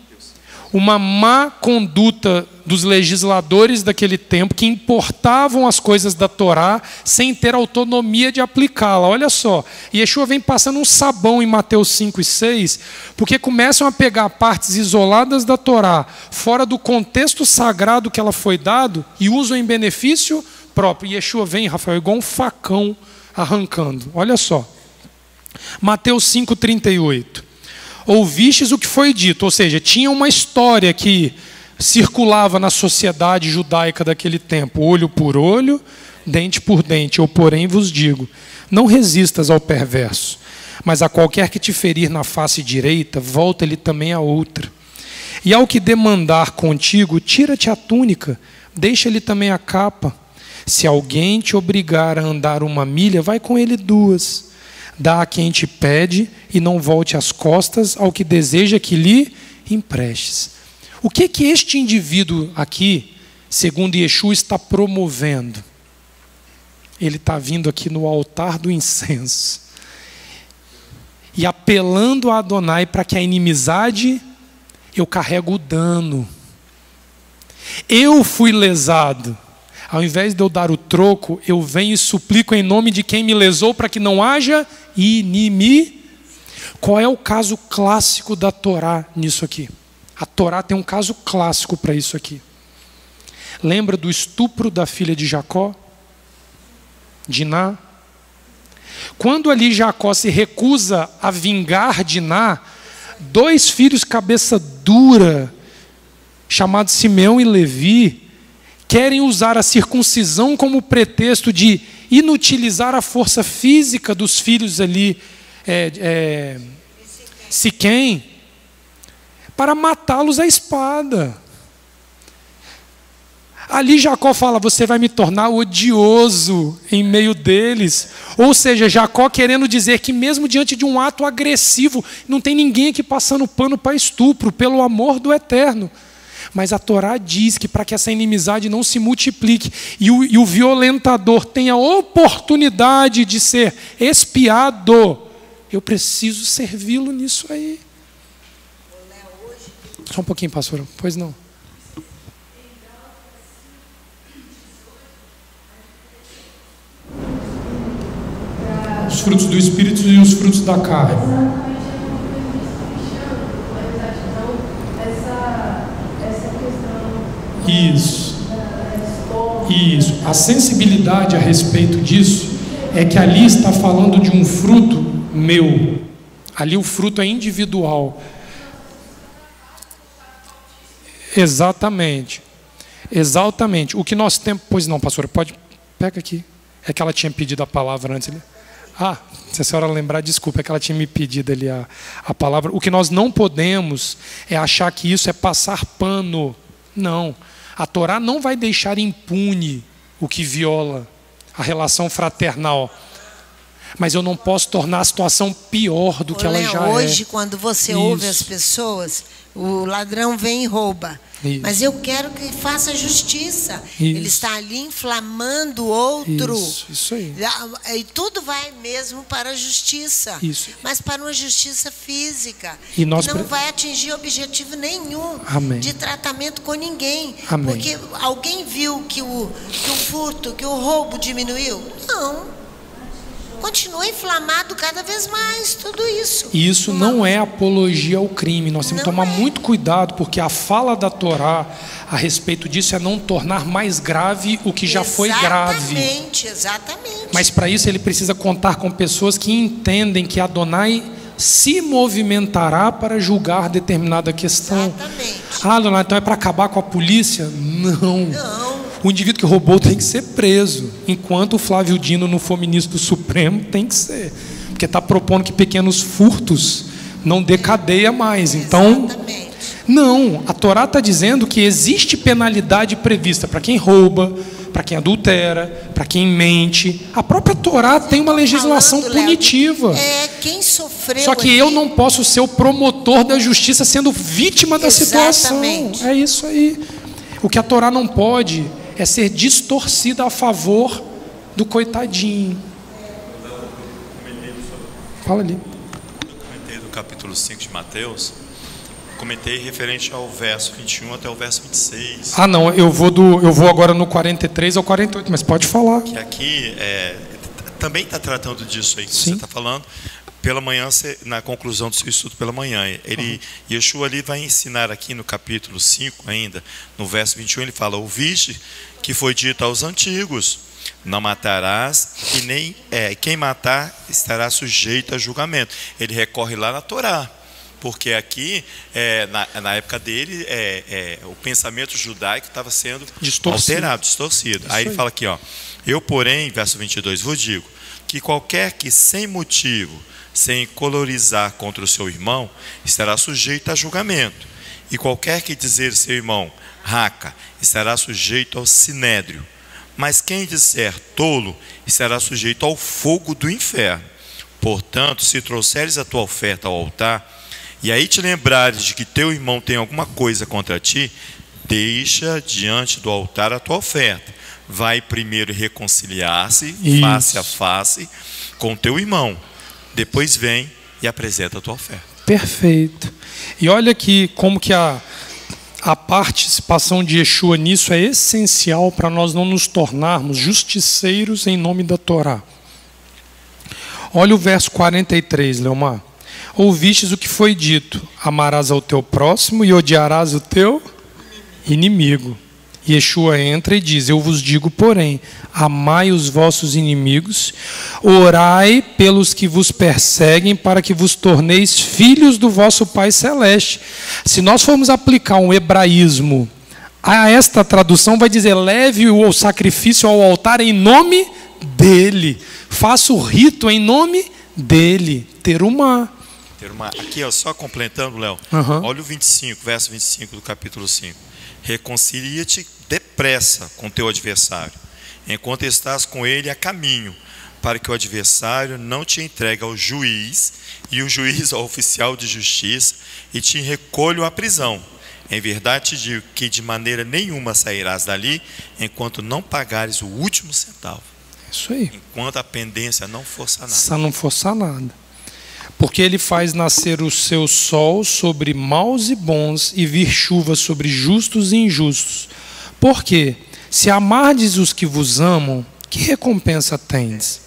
uma má conduta dos legisladores daquele tempo que importavam as coisas da Torá sem ter autonomia de aplicá-la. Olha só, Yeshua vem passando um sabão em Mateus 5 e 6, porque começam a pegar partes isoladas da Torá, fora do contexto sagrado que ela foi dado, e usam em benefício próprio. Yeshua vem, Rafael, igual um facão arrancando. Olha só, Mateus 5,38. Ouvistes o que foi dito, ou seja, tinha uma história que circulava na sociedade judaica daquele tempo, olho por olho, dente por dente. Eu, porém, vos digo, não resistas ao perverso, mas a qualquer que te ferir na face direita, volta-lhe também a outra. E ao que demandar contigo, tira-te a túnica, deixa-lhe também a capa. Se alguém te obrigar a andar 1 milha, vai com ele 2. Dá a quem te pede e não volte as costas ao que deseja que lhe emprestes. O que este indivíduo aqui, segundo Yeshua, está promovendo? Ele está vindo aqui no altar do incenso e apelando a Adonai para que a inimizade, eu carrego o dano. Eu fui lesado. Ao invés de eu dar o troco, eu venho e suplico em nome de quem me lesou para que não haja inimigo. Qual é o caso clássico da Torá nisso aqui? A Torá tem um caso clássico para isso aqui. Lembra do estupro da filha de Jacó? Diná? Quando ali Jacó se recusa a vingar Diná, 2 filhos cabeça dura, chamados Simeão e Levi, querem usar a circuncisão como pretexto de inutilizar a força física dos filhos ali, Siquém, para matá-los à espada. Ali Jacó fala, você vai me tornar odioso em meio deles. Ou seja, Jacó querendo dizer que mesmo diante de um ato agressivo, não tem ninguém aqui passando pano para estupro, pelo amor do Eterno. Mas a Torá diz que para que essa inimizade não se multiplique e o violentador tenha oportunidade de ser expiado, eu preciso servi-lo nisso aí. Só um pouquinho, pastor. Pois não. Os frutos do Espírito e os frutos da carne. Isso. A sensibilidade a respeito disso é que ali está falando de um fruto meu. Ali o fruto é individual. Exatamente. O que nós temos... Pois não, pastora, pode... Pega aqui. É que ela tinha pedido a palavra antes. Se a senhora lembrar, desculpa, é que ela tinha me pedido ali a palavra. O que nós não podemos é achar que isso é passar pano. Não. A Torá não vai deixar impune o que viola a relação fraternal. Mas eu não posso tornar a situação pior do que ela já é. Hoje, quando você ouve as pessoas, o ladrão vem e rouba. Isso. Mas eu quero que faça justiça. Isso. Ele está ali inflamando o outro. Isso aí. E tudo vai mesmo para a justiça. Isso. Mas para uma justiça física. E nós não vai atingir objetivo nenhum. Amém. De tratamento com ninguém. Amém. Porque alguém viu que o furto, que o roubo diminuiu? Não. Continua inflamado cada vez mais, tudo isso. E isso não é apologia ao crime. Nós temos que tomar muito cuidado, porque a fala da Torá a respeito disso é não tornar mais grave o que já foi grave. Exatamente. Mas para isso ele precisa contar com pessoas que entendem que Adonai se movimentará para julgar determinada questão. Exatamente. Adonai, então é para acabar com a polícia? Não. O indivíduo que roubou tem que ser preso. Enquanto o Flávio Dino não for ministro do Supremo, tem que ser. Porque está propondo que pequenos furtos não dê cadeia mais. Então, exatamente. Não. A Torá está dizendo que existe penalidade prevista para quem rouba, para quem adultera, para quem mente. A própria Torá tem uma legislação punitiva. Quem sofreu. Só que eu não posso ser o promotor da justiça sendo vítima da situação. É isso aí. O que a Torá não pode é ser distorcida a favor do coitadinho. Fala ali. Eu comentei do capítulo 5 de Mateus, comentei referente ao verso 21 até o verso 26. Ah, não, eu vou agora no 43 ao 48, mas pode falar. Que aqui também está tratando disso aí que Sim. você está falando. Pela manhã, na conclusão do seu estudo pela manhã, Yeshua ali vai ensinar aqui no capítulo 5 ainda, no verso 21, ele fala: ouviste que foi dito aos antigos, não matarás, e nem quem matar estará sujeito a julgamento. Ele recorre lá na Torá, porque aqui, na época dele, o pensamento judaico estava sendo alterado, distorcido. Aí ele fala aqui, ó: eu, porém, verso 22, vos digo, que qualquer que sem motivo, sem colorizar contra o seu irmão, estará sujeito a julgamento. E qualquer que dizer seu irmão, raca, estará sujeito ao sinédrio. Mas quem disser tolo, estará sujeito ao fogo do inferno. Portanto, se trouxeres a tua oferta ao altar, e aí te lembrares de que teu irmão tem alguma coisa contra ti, deixa diante do altar a tua oferta. Vai primeiro reconciliar-se, face a face, com teu irmão. Depois vem e apresenta a tua oferta. Perfeito. E olha aqui como que a participação de Yeshua nisso é essencial para nós não nos tornarmos justiceiros em nome da Torá. Olha o verso 43, Leomar. Ouvistes o que foi dito: amarás ao teu próximo e odiarás o teu inimigo. Yeshua entra e diz: eu vos digo, porém, amai os vossos inimigos, orai pelos que vos perseguem, para que vos torneis filhos do vosso Pai Celeste. Se nós formos aplicar um hebraísmo a esta tradução, vai dizer: leve o sacrifício ao altar em nome dele, faça o rito em nome dele. Terumá. Aqui, ó, só completando, Léo, olha o 25, verso 25 do capítulo 5. Reconcilia-te depressa com teu adversário, enquanto estás com ele a caminho, para que o adversário não te entregue ao juiz, e o juiz ao oficial de justiça, e te recolham à prisão. Em verdade te digo que de maneira nenhuma sairás dali, enquanto não pagares o último centavo. Isso aí. Enquanto a pendência não for sanada. Se não for sanada. Porque ele faz nascer o seu sol sobre maus e bons, e vir chuva sobre justos e injustos. Por quê? Se amardes os que vos amam, que recompensa tendes?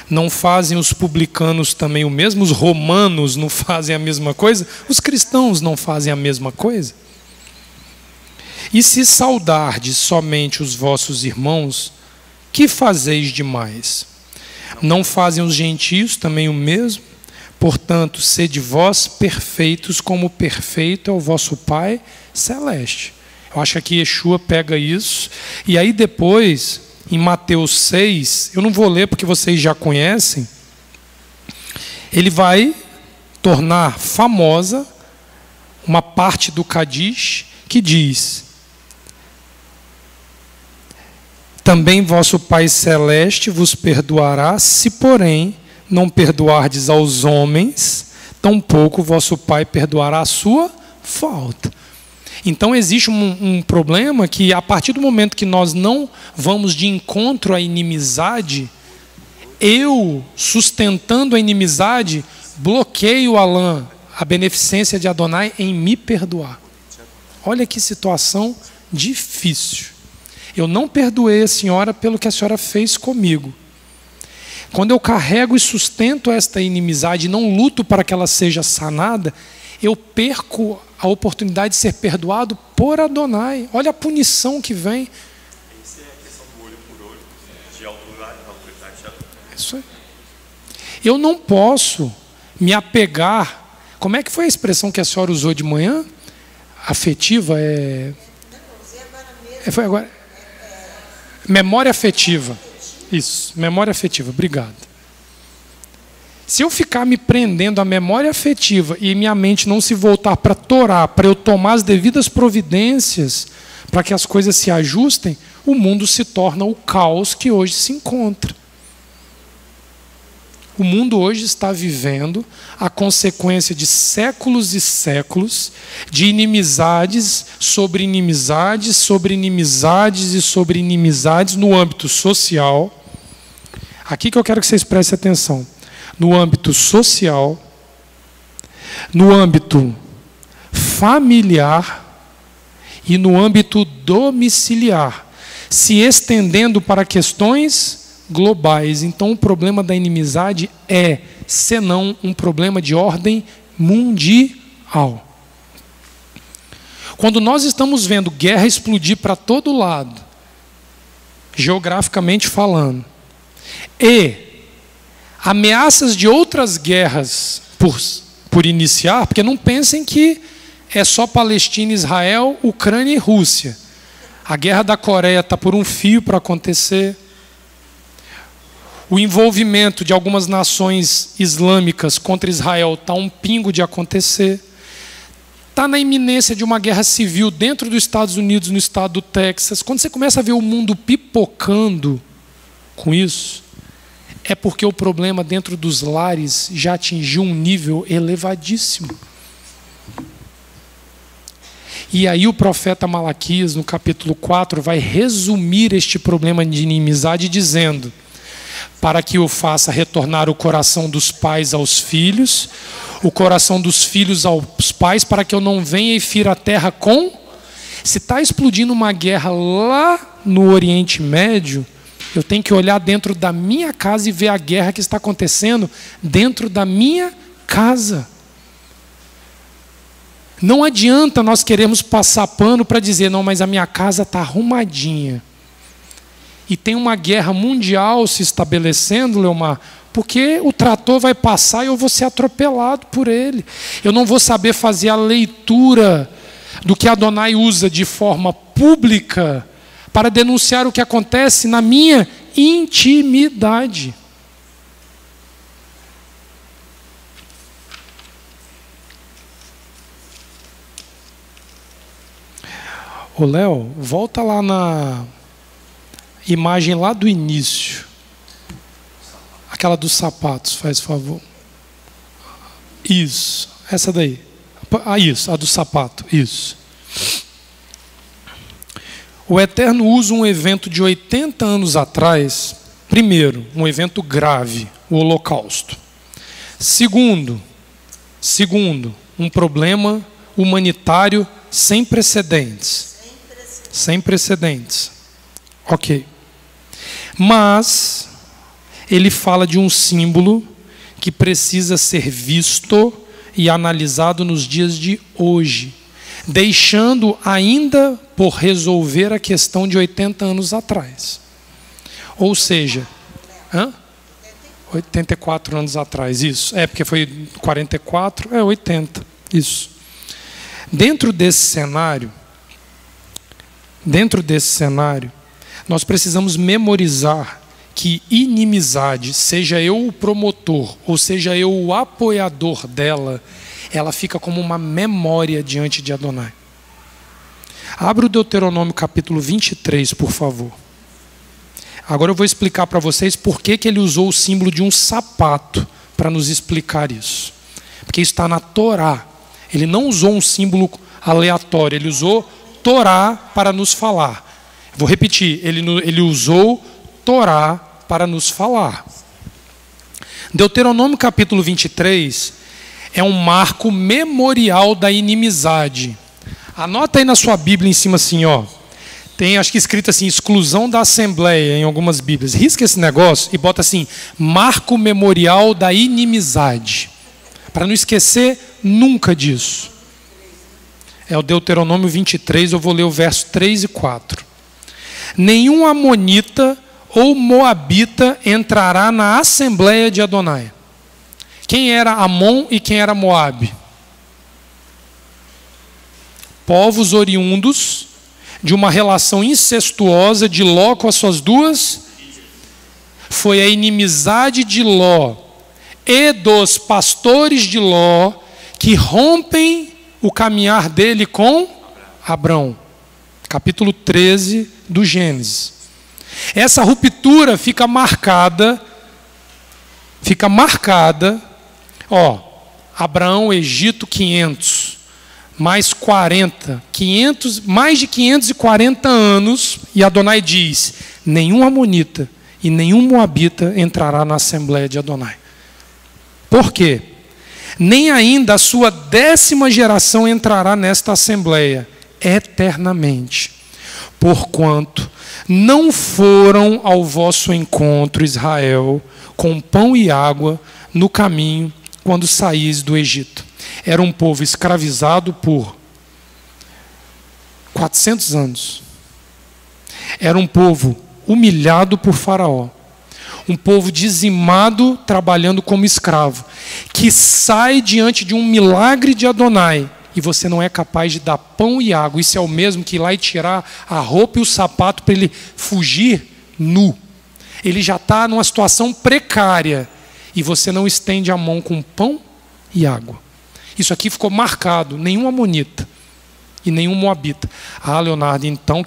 Não fazem os publicanos também o mesmo? Os romanos não fazem a mesma coisa? Os cristãos não fazem a mesma coisa? E se saudardes somente os vossos irmãos, que fazeis demais? Não fazem os gentios também o mesmo? Portanto, sede vós perfeitos, como perfeito é o vosso Pai Celeste. Eu acho que Yeshua pega isso. E aí depois, em Mateus 6, eu não vou ler porque vocês já conhecem, ele vai tornar famosa uma parte do Kadish que diz: também vosso Pai Celeste vos perdoará, se porém não perdoardes aos homens, tampouco vosso Pai perdoará a sua falta. Então existe um problema que, a partir do momento que nós não vamos de encontro à inimizade, eu, sustentando a inimizade, bloqueio, Alain, a beneficência de Adonai em me perdoar. Olha que situação difícil. Eu não perdoei a senhora pelo que a senhora fez comigo. Quando eu carrego e sustento esta inimizade e não luto para que ela seja sanada, eu perco a oportunidade de ser perdoado por Adonai. Olha a punição que vem. Isso é a questão do olho por olho, de autoridade de Adonai. Isso aí. Eu não posso me apegar. Como é que foi a expressão que a senhora usou de manhã? Afetiva foi agora. Memória afetiva. Isso, memória afetiva, obrigado. Se eu ficar me prendendo à memória afetiva e minha mente não se voltar para a Torá, para eu tomar as devidas providências, para que as coisas se ajustem, o mundo se torna o caos que hoje se encontra. O mundo hoje está vivendo a consequência de séculos e séculos de inimizades sobre inimizades, sobre inimizades e sobre inimizades no âmbito social. Aqui que eu quero que vocês prestem atenção. No âmbito social, no âmbito familiar e no âmbito domiciliar, se estendendo para questões globais. Então, o problema da inimizade é, senão, um problema de ordem mundial. Quando nós estamos vendo guerra explodir para todo lado, geograficamente falando, e ameaças de outras guerras por iniciar, porque não pensem que é só Palestina, Israel, Ucrânia e Rússia. A guerra da Coreia está por um fio para acontecer. O envolvimento de algumas nações islâmicas contra Israel está um pingo de acontecer. Está na iminência de uma guerra civil dentro dos Estados Unidos, no estado do Texas. Quando você começa a ver o mundo pipocando com isso, é porque o problema dentro dos lares já atingiu um nível elevadíssimo. E aí o profeta Malaquias, no capítulo 4, vai resumir este problema de inimizade dizendo: para que eu faça retornar o coração dos pais aos filhos, o coração dos filhos aos pais, para que eu não venha e fira a terra com... Se está explodindo uma guerra lá no Oriente Médio, eu tenho que olhar dentro da minha casa e ver a guerra que está acontecendo dentro da minha casa. Não adianta nós queremos passar pano para dizer, não, mas a minha casa está arrumadinha. E tem uma guerra mundial se estabelecendo, Leomar, porque o trator vai passar e eu vou ser atropelado por ele. Eu não vou saber fazer a leitura do que Adonai usa de forma pública para denunciar o que acontece na minha intimidade. Ô Léo, volta lá na imagem lá do início. Aquela dos sapatos, faz favor. Isso, essa daí. Ah, isso, a do sapato, isso. O Eterno usa um evento de 80 anos atrás. Primeiro, um evento grave, o Holocausto. Segundo, um problema humanitário sem precedentes. Sem precedentes. Ok. Mas ele fala de um símbolo que precisa ser visto e analisado nos dias de hoje, deixando ainda por resolver a questão de 80 anos atrás. Ou seja, 84 anos atrás, isso. É, porque foi 44, 80, isso. Dentro desse cenário, nós precisamos memorizar que inimizade, seja eu o promotor, ou seja eu o apoiador dela, ela fica como uma memória diante de Adonai. Abra o Deuteronômio capítulo 23, por favor. Agora eu vou explicar para vocês por que ele usou o símbolo de um sapato para nos explicar isso. Porque isso está na Torá. Ele não usou um símbolo aleatório, ele usou Torá para nos falar. Vou repetir, ele usou Torá para nos falar. Deuteronômio capítulo 23 é um marco memorial da inimizade. Anota aí na sua Bíblia em cima assim, ó. Tem, acho que escrito assim, exclusão da Assembleia em algumas Bíblias. Risca esse negócio e bota assim, marco memorial da inimizade. Para não esquecer nunca disso. É o Deuteronômio 23, eu vou ler o verso 3 e 4. Nenhum amonita ou moabita entrará na Assembleia de Adonai. Quem era Amon e quem era Moabe? Povos oriundos de uma relação incestuosa de Ló com as suas duas. Foi a inimizade de Ló e dos pastores de Ló que rompem o caminhar dele com Abrão. Capítulo 13 do Gênesis. Essa ruptura fica marcada, ó, Abraão, Egito, 500, mais 40, 500, mais de 540 anos, e Adonai diz, nenhum amonita e nenhum moabita entrará na Assembleia de Adonai. Por quê? nem ainda a sua 10ª geração entrará nesta assembleia eternamente. Porquanto não foram ao vosso encontro, Israel, com pão e água no caminho quando saís do Egito. Era um povo escravizado por 400 anos. Era um povo humilhado por Faraó. Um povo dizimado, trabalhando como escravo, que sai diante de um milagre de Adonai e você não é capaz de dar pão e água. Isso é o mesmo que ir lá e tirar a roupa e o sapato para ele fugir nu. Ele já está numa situação precária e você não estende a mão com pão e água. Isso aqui ficou marcado, nenhum amonita e nenhum moabita. Ah, Leonardo, então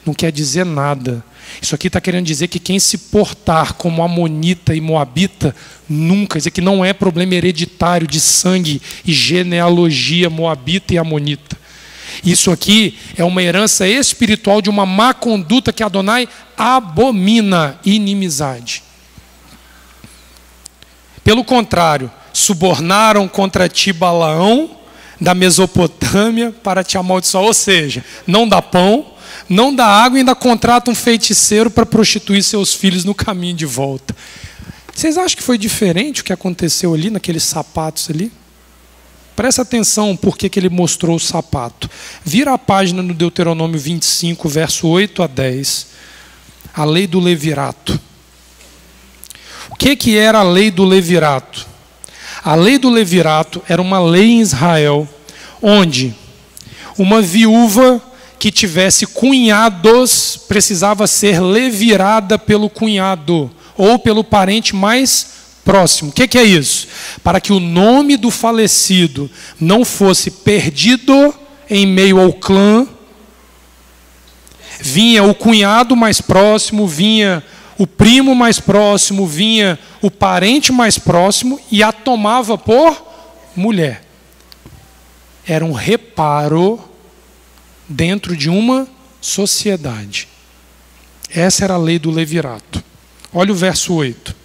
não quer dizer nada. Isso aqui está querendo dizer que quem se portar como amonita e moabita, nunca, dizer que não é problema hereditário de sangue e genealogia moabita e amonita. Isso aqui é uma herança espiritual de uma má conduta que Adonai abomina, inimizade. Pelo contrário, subornaram contra ti Balaão da Mesopotâmia para te amaldiçoar. Ou seja, não dá pão, não dá água e ainda contrata um feiticeiro para prostituir seus filhos no caminho de volta. Vocês acham que foi diferente o que aconteceu ali naqueles sapatos ali? Presta atenção por que ele mostrou o sapato. Vira a página no Deuteronômio 25, verso 8 a 10. A lei do levirato. O que era a lei do levirato? A lei do levirato era uma lei em Israel onde uma viúva que tivesse cunhados precisava ser levirada pelo cunhado ou pelo parente mais próximo. O que é isso? Para que o nome do falecido não fosse perdido em meio ao clã, vinha o cunhado mais próximo, vinha o primo mais próximo, vinha o parente mais próximo e a tomava por mulher. Era um reparo dentro de uma sociedade. Essa era a lei do levirato. Olha o verso 8.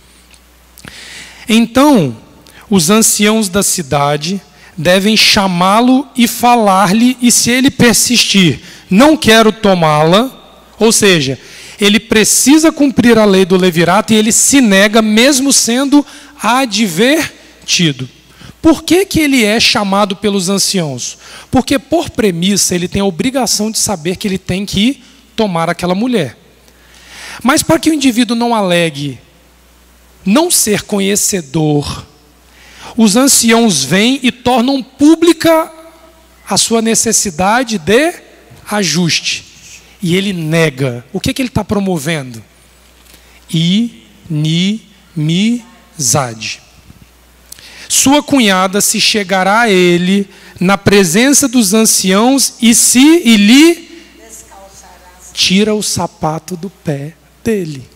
Então, os anciãos da cidade devem chamá-lo e falar-lhe, e se ele persistir, não quero tomá-la, ou seja, ele precisa cumprir a lei do levirato e ele se nega mesmo sendo advertido. Por que ele é chamado pelos anciãos? Porque, por premissa, ele tem a obrigação de saber que ele tem que tomar aquela mulher. Mas para que o indivíduo não alegue não ser conhecedor, os anciãos vêm e tornam pública a sua necessidade de ajuste. E ele nega. O que ele está promovendo? Inimizade. Sua cunhada se chegará a ele na presença dos anciãos e lhe tira o sapato do pé dele.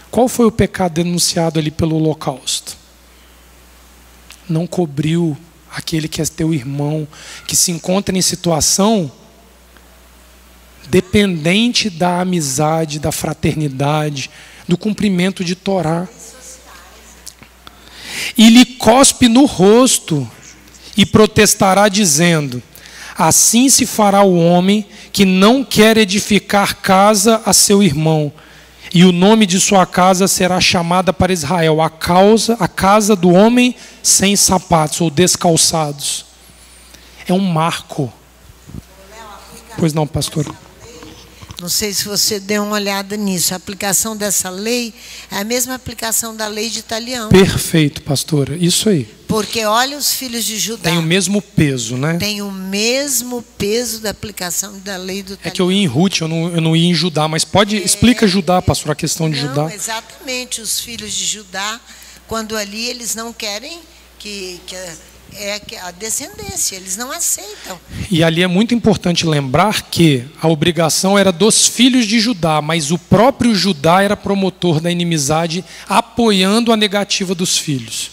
Qual foi o pecado denunciado ali pelo holocausto? Não cobriu aquele que é teu irmão, que se encontra em situação dependente da amizade, da fraternidade, do cumprimento de Torá. E lhe cospe no rosto e protestará dizendo: assim se fará o homem que não quer edificar casa a seu irmão, e o nome de sua casa será chamada para Israel a casa do homem sem sapatos ou descalçados. É um marco. Pois não, pastor? Não sei se você deu uma olhada nisso. A aplicação dessa lei é a mesma aplicação da lei de Italião. Perfeito, pastora. Isso aí. Porque olha os filhos de Judá. Tem o mesmo peso, né? Tem o mesmo peso da aplicação da lei do Italião. É que eu ia em Ruth, eu não ia em Judá, mas explica Judá, pastor, a questão de Judá. Exatamente, os filhos de Judá, quando ali eles não querem que a descendência, eles não aceitam. E ali é muito importante lembrar que a obrigação era dos filhos de Judá, mas o próprio Judá era promotor da inimizade, apoiando a negativa dos filhos.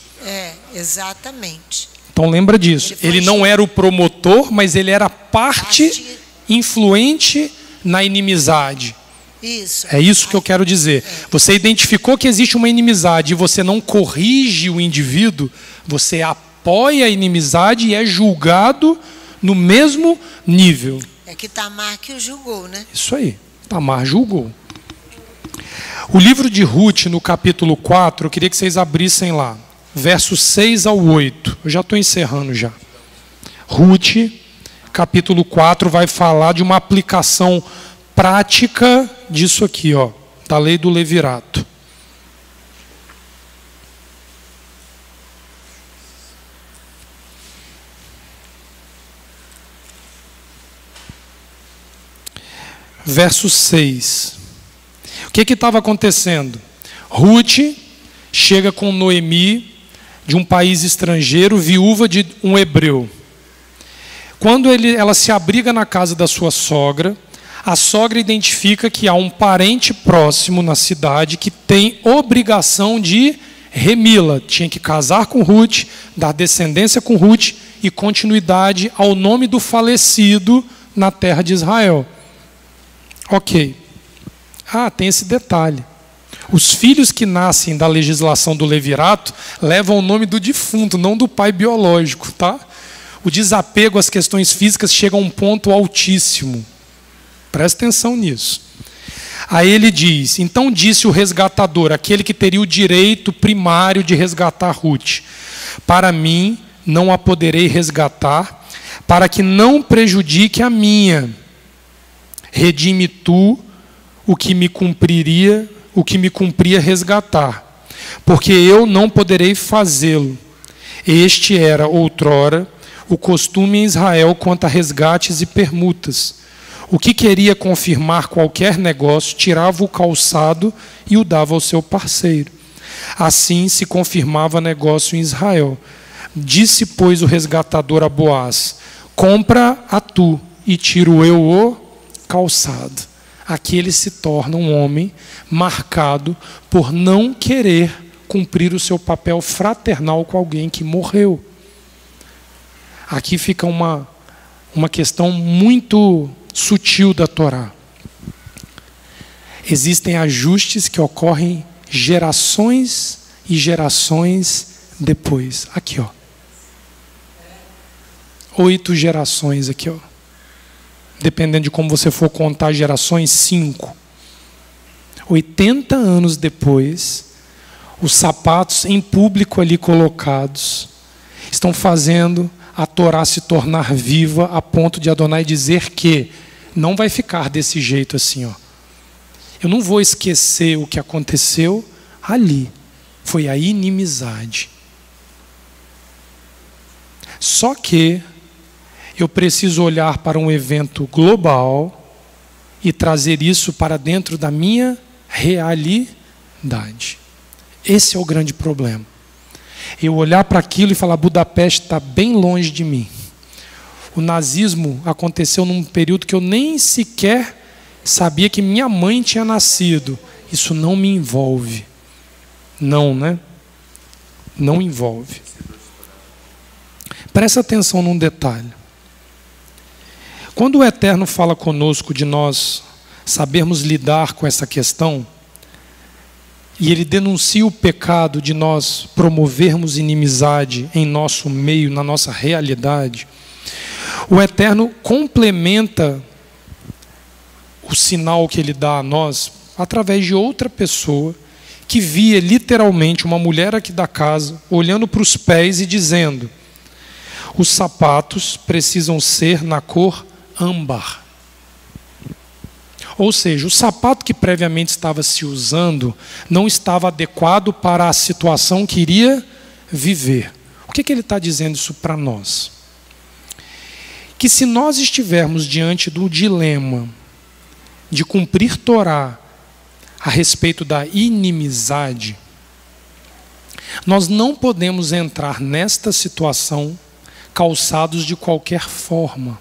Exatamente. Então lembra disso. Ele não era o promotor, mas ele era parte influente na inimizade. Isso. É isso que eu quero dizer. Você identificou que existe uma inimizade e você não corrige o indivíduo, você apoia a inimizade e é julgado no mesmo nível. É que Tamar que o julgou, né? Isso aí. Tamar julgou. O livro de Ruth, no capítulo 4, eu queria que vocês abrissem lá. Versos 6 ao 8. Eu já estou encerrando já. Ruth, capítulo 4, vai falar de uma aplicação prática disso aqui, ó, da lei do levirato. Verso 6. O que estava acontecendo? Ruth chega com Noemi, de um país estrangeiro, viúva de um hebreu. Quando ela se abriga na casa da sua sogra, a sogra identifica que há um parente próximo na cidade que tem obrigação de remi-la. Tinha que casar com Ruth, dar descendência com Ruth e continuidade ao nome do falecido na terra de Israel. Ok. Tem esse detalhe. Os filhos que nascem da legislação do levirato levam o nome do defunto, não do pai biológico, tá? O desapego às questões físicas chega a um ponto altíssimo. Presta atenção nisso. Aí ele diz: então disse o resgatador, aquele que teria o direito primário de resgatar Ruth: para mim não a poderei resgatar, para que não prejudique a minha. Redime tu o que me cumpria resgatar, porque eu não poderei fazê-lo. Este era outrora o costume em Israel quanto a resgates e permutas. O que queria confirmar qualquer negócio, tirava o calçado e o dava ao seu parceiro. Assim se confirmava negócio em Israel. Disse, pois, o resgatador a Boaz: compra a tu, e tiro eu o calçado. Aqui ele se torna um homem marcado por não querer cumprir o seu papel fraternal com alguém que morreu. Aqui fica uma questão muito sutil da Torá. Existem ajustes que ocorrem gerações e gerações depois. Aqui, ó. 8 gerações aqui, ó. Dependendo de como você for contar gerações, 5. 80 anos depois, os sapatos em público ali colocados estão fazendo a Torá se tornar viva a ponto de Adonai dizer que não vai ficar desse jeito assim, ó. Eu não vou esquecer o que aconteceu ali. Foi a inimizade. Só que eu preciso olhar para um evento global e trazer isso para dentro da minha realidade. Esse é o grande problema. Eu olhar para aquilo e falar: Budapeste está bem longe de mim. O nazismo aconteceu num período que eu nem sequer sabia que minha mãe tinha nascido. Isso não me envolve. Não, né? Não envolve. Presta atenção num detalhe. Quando o Eterno fala conosco de nós sabermos lidar com essa questão, e Ele denuncia o pecado de nós promovermos inimizade em nosso meio, na nossa realidade, o Eterno complementa o sinal que Ele dá a nós através de outra pessoa que via literalmente uma mulher aqui da casa olhando para os pés e dizendo: os sapatos precisam ser na cor âmbar. Ou seja, o sapato que previamente estava se usando não estava adequado para a situação que iria viver. O que ele está dizendo isso para nós? Que se nós estivermos diante do dilema de cumprir Torá a respeito da inimizade, nós não podemos entrar nesta situação calçados de qualquer forma.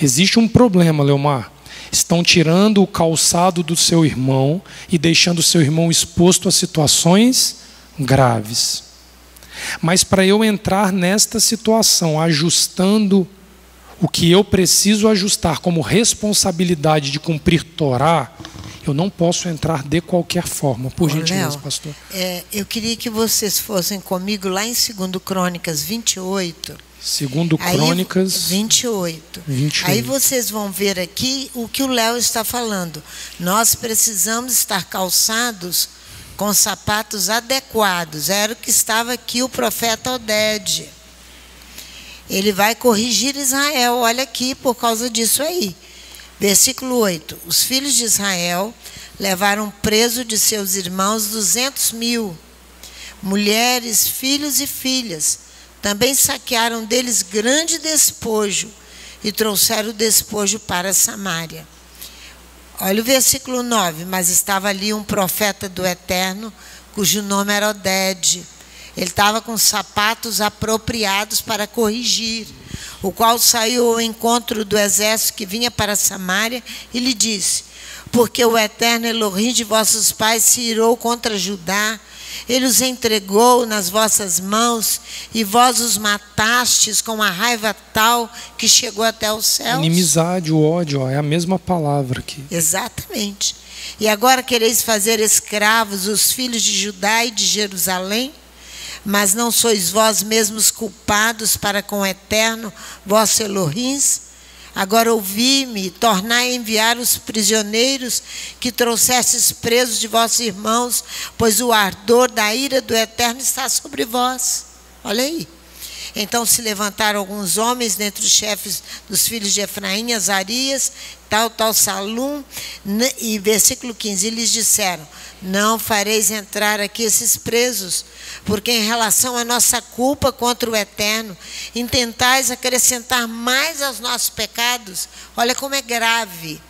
Existe um problema, Leomar. Estão tirando o calçado do seu irmão e deixando o seu irmão exposto a situações graves. Mas para eu entrar nesta situação, ajustando o que eu preciso ajustar como responsabilidade de cumprir Torá, eu não posso entrar de qualquer forma. Por gentileza, pastor. Eu queria que vocês fossem comigo lá em 2 Crônicas 28. 2 Crônicas 28. Aí vocês vão ver aqui o que o Léo está falando. Nós precisamos estar calçados com sapatos adequados. Era o que estava aqui o profeta Oded. Ele vai corrigir Israel. Olha aqui, por causa disso aí. Versículo 8. Os filhos de Israel levaram preso de seus irmãos 200.000, mulheres, filhos e filhas. Também saquearam deles grande despojo e trouxeram o despojo para Samaria. Olha o versículo 9. Mas estava ali um profeta do Eterno, cujo nome era Oded. Ele estava com sapatos apropriados para corrigir, o qual saiu ao encontro do exército que vinha para Samaria e lhe disse: porque o Eterno Elohim de vossos pais se irou contra Judá, ele os entregou nas vossas mãos, e vós os matastes com uma raiva tal que chegou até os céus. Inimizade, o ódio, é a mesma palavra aqui. Exatamente. E agora quereis fazer escravos os filhos de Judá e de Jerusalém? Mas não sois vós mesmos culpados para com o Eterno, vosso Elohim? Agora ouvi-me, tornai a enviar os prisioneiros que trouxestes presos de vossos irmãos, pois o ardor da ira do Eterno está sobre vós. Olha aí. Então se levantaram alguns homens dentre os chefes dos filhos de Efraim, Azarias, tal Salum, e versículo 15, e lhes disseram: não fareis entrar aqui esses presos, porque em relação à nossa culpa contra o Eterno, intentais acrescentar mais aos nossos pecados. Olha como é grave.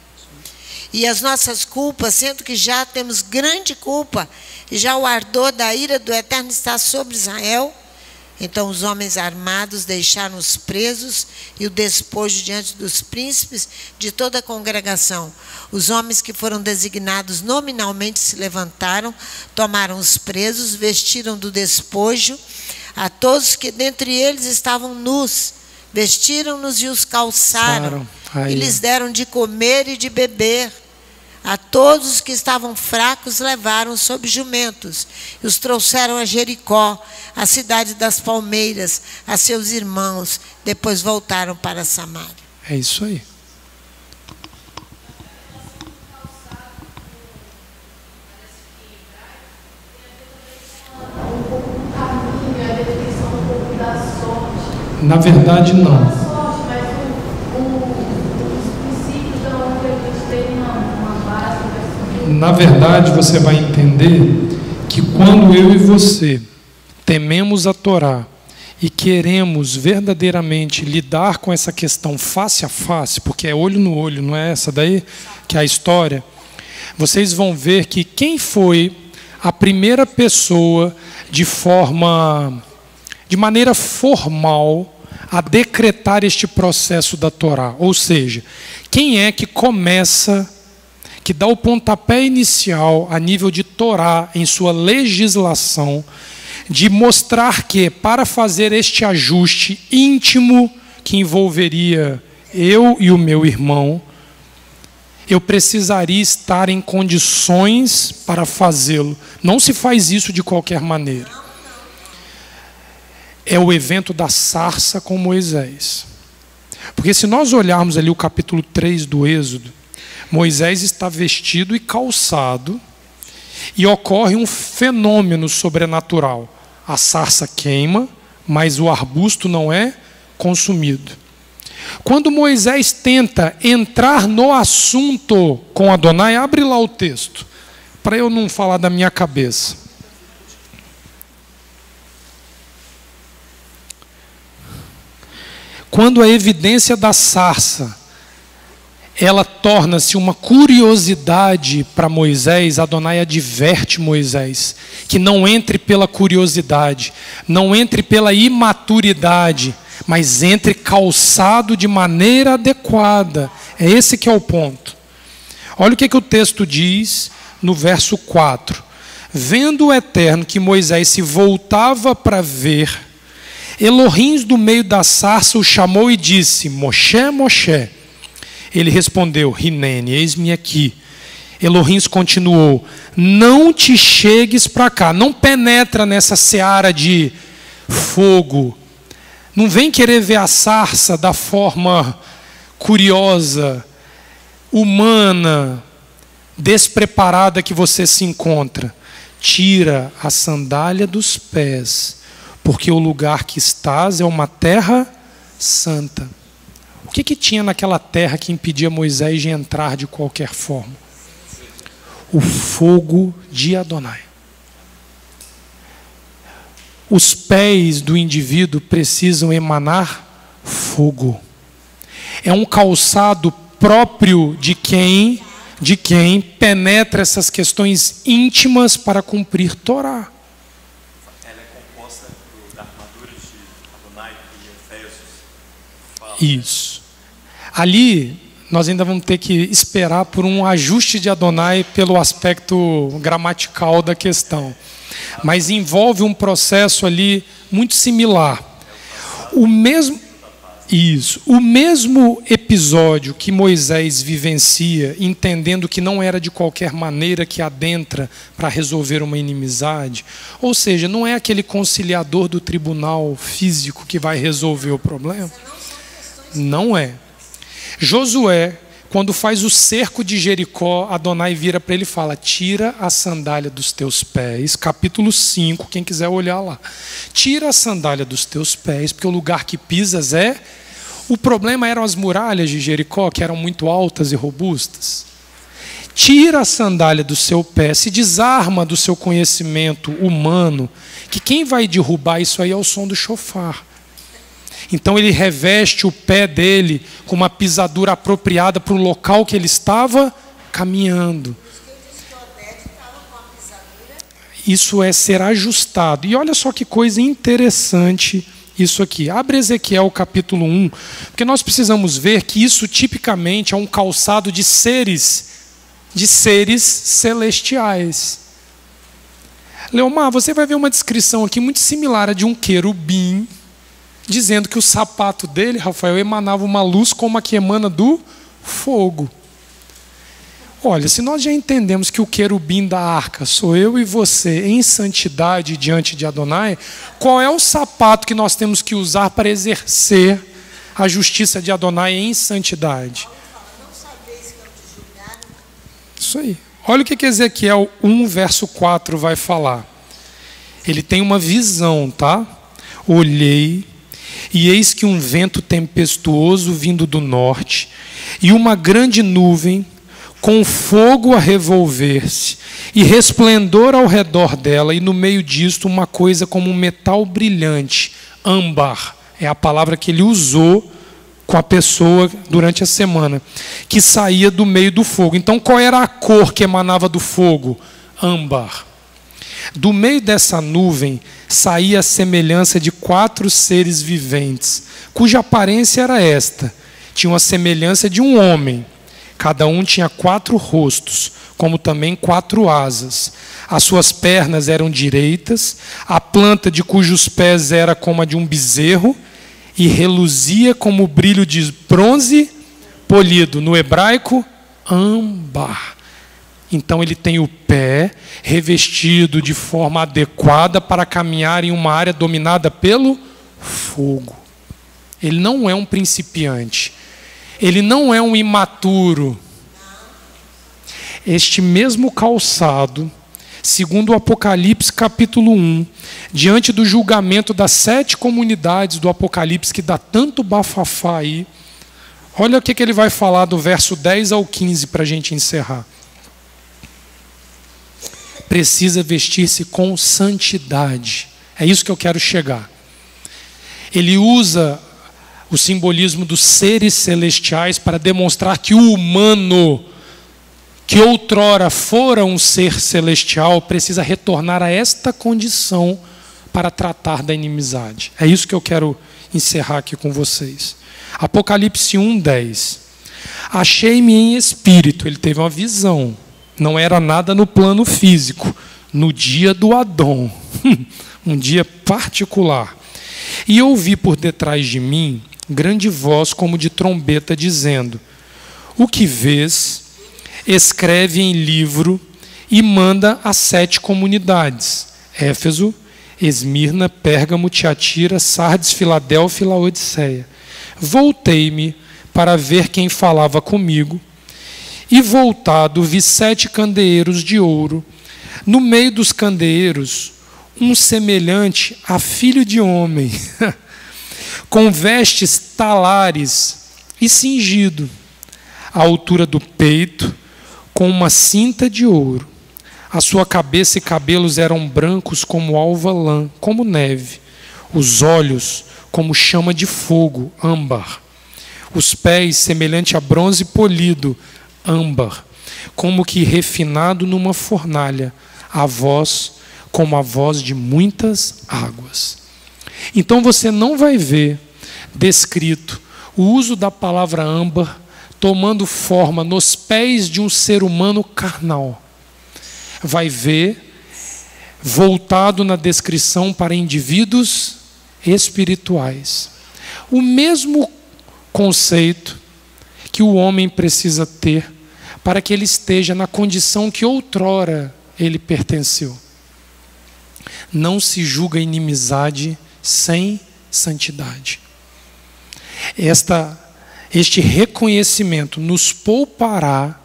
E as nossas culpas, sendo que já temos grande culpa, e já o ardor da ira do Eterno está sobre Israel. Então os homens armados deixaram os presos e o despojo diante dos príncipes de toda a congregação. Os homens que foram designados nominalmente se levantaram, tomaram os presos, vestiram do despojo a todos que dentre eles estavam nus, vestiram-nos e os calçaram, e lhes deram de comer e de beber. A todos os que estavam fracos levaram sob jumentos e os trouxeram a Jericó, a cidade das palmeiras, a seus irmãos. Depois voltaram para Samaria. É isso aí. Na verdade, não. Na verdade, você vai entender que quando eu e você tememos a Torá e queremos verdadeiramente lidar com essa questão face a face, porque é olho no olho, não é essa daí que é a história, vocês vão ver que quem foi a primeira pessoa de maneira formal a decretar este processo da Torá, ou seja, quem é que começa, que dá o pontapé inicial a nível de Torá em sua legislação, de mostrar que para fazer este ajuste íntimo que envolveria eu e o meu irmão, eu precisaria estar em condições para fazê-lo. Não se faz isso de qualquer maneira. É o evento da sarça com Moisés. Porque se nós olharmos ali o capítulo 3 do Êxodo, Moisés está vestido e calçado e ocorre um fenômeno sobrenatural. A sarça queima, mas o arbusto não é consumido. Quando Moisés tenta entrar no assunto com Adonai, abre lá o texto, para eu não falar da minha cabeça. Quando a evidência da sarça ela torna-se uma curiosidade para Moisés, Adonai adverte Moisés que não entre pela curiosidade, não entre pela imaturidade, mas entre calçado de maneira adequada. É esse que é o ponto. Olha o que o texto diz no verso 4. Vendo o Eterno que Moisés se voltava para ver, Elohim do meio da sarça o chamou e disse: Moshe, Moshe. Ele respondeu: Hinene, eis-me aqui. Elohim continuou: não te chegues para cá, não penetra nessa seara de fogo. Não vem querer ver a sarça da forma curiosa, humana, despreparada que você se encontra. Tira a sandália dos pés, porque o lugar que estás é uma terra santa. O que tinha naquela terra que impedia Moisés de entrar de qualquer forma? O fogo de Adonai. Os pés do indivíduo precisam emanar fogo. É um calçado próprio de quem penetra essas questões íntimas para cumprir Torá. Ela é composta da armadura de Adonai que Efésios fala. Isso. Ali nós ainda vamos ter que esperar por um ajuste de Adonai pelo aspecto gramatical da questão. Mas envolve um processo ali muito similar. O mesmo episódio que Moisés vivencia, entendendo que não era de qualquer maneira que adentra para resolver uma inimizade, ou seja, não é aquele conciliador do tribunal físico que vai resolver o problema. Não é. Josué, quando faz o cerco de Jericó, Adonai vira para ele e fala: tira a sandália dos teus pés, capítulo 5, quem quiser olhar lá. Tira a sandália dos teus pés, porque o lugar que pisas é... O problema eram as muralhas de Jericó, que eram muito altas e robustas. Tira a sandália do seu pé, se desarma do seu conhecimento humano, que quem vai derrubar isso aí é o som do chofar. Então ele reveste o pé dele com uma pisadura apropriada para o local que ele estava caminhando. Isso é ser ajustado. E olha só que coisa interessante isso aqui. Abre Ezequiel capítulo 1, porque nós precisamos ver que isso tipicamente é um calçado de seres celestiais. Leomar, você vai ver uma descrição aqui muito similar à de um querubim, dizendo que o sapato dele, Rafael, emanava uma luz como a que emana do fogo. Olha, se nós já entendemos que o querubim da arca sou eu e você em santidade diante de Adonai, qual é o sapato que nós temos que usar para exercer a justiça de Adonai em santidade? Isso aí. Olha o que Ezequiel 1, verso 4 vai falar. Ele tem uma visão, tá? Olhei, e eis que um vento tempestuoso vindo do norte, e uma grande nuvem, com fogo a revolver-se, e resplendor ao redor dela, e no meio disto uma coisa como um metal brilhante, âmbar, é a palavra que ele usou com a pessoa durante a semana, que saía do meio do fogo. Então qual era a cor que emanava do fogo? Âmbar. Do meio dessa nuvem saía a semelhança de 4 seres viventes, cuja aparência era esta: tinham a semelhança de um homem, cada um tinha 4 rostos, como também 4 asas. As suas pernas eram direitas, a planta de cujos pés era como a de um bezerro, e reluzia como o brilho de bronze polido, no hebraico, âmbar. Então ele tem o pé revestido de forma adequada para caminhar em uma área dominada pelo fogo. Ele não é um principiante. Ele não é um imaturo. Este mesmo calçado, segundo o Apocalipse capítulo 1, diante do julgamento das 7 comunidades do Apocalipse, que dá tanto bafafá aí, olha o que ele vai falar do verso 10 ao 15 para a gente encerrar. Precisa vestir-se com santidade. É isso que eu quero chegar. Ele usa o simbolismo dos seres celestiais para demonstrar que o humano, que outrora fora um ser celestial, precisa retornar a esta condição para tratar da inimizade. É isso que eu quero encerrar aqui com vocês. Apocalipse 1:10. Achei-me em espírito. Ele teve uma visão. Não era nada no plano físico. No dia do Adão. Um dia particular. E ouvi por detrás de mim grande voz como de trombeta, dizendo: o que vês, escreve em livro e manda às 7 comunidades: Éfeso, Esmirna, Pérgamo, Tiatira, Sardes, Filadélfia e Laodiceia. Voltei-me para ver quem falava comigo, e voltado vi 7 candeeiros de ouro. No meio dos candeeiros, um semelhante a filho de homem, com vestes talares e cingido, à altura do peito, com uma cinta de ouro. A sua cabeça e cabelos eram brancos como alva lã, como neve. Os olhos como chama de fogo, âmbar. Os pés semelhante a bronze polido, âmbar, como que refinado numa fornalha. A voz como a voz de muitas águas. Então você não vai ver descrito o uso da palavra âmbar tomando forma nos pés de um ser humano carnal. Vai ver voltado na descrição para indivíduos espirituais. O mesmo conceito que o homem precisa ter para que ele esteja na condição que outrora ele pertenceu. Não se julga inimizade sem santidade. Este reconhecimento nos poupará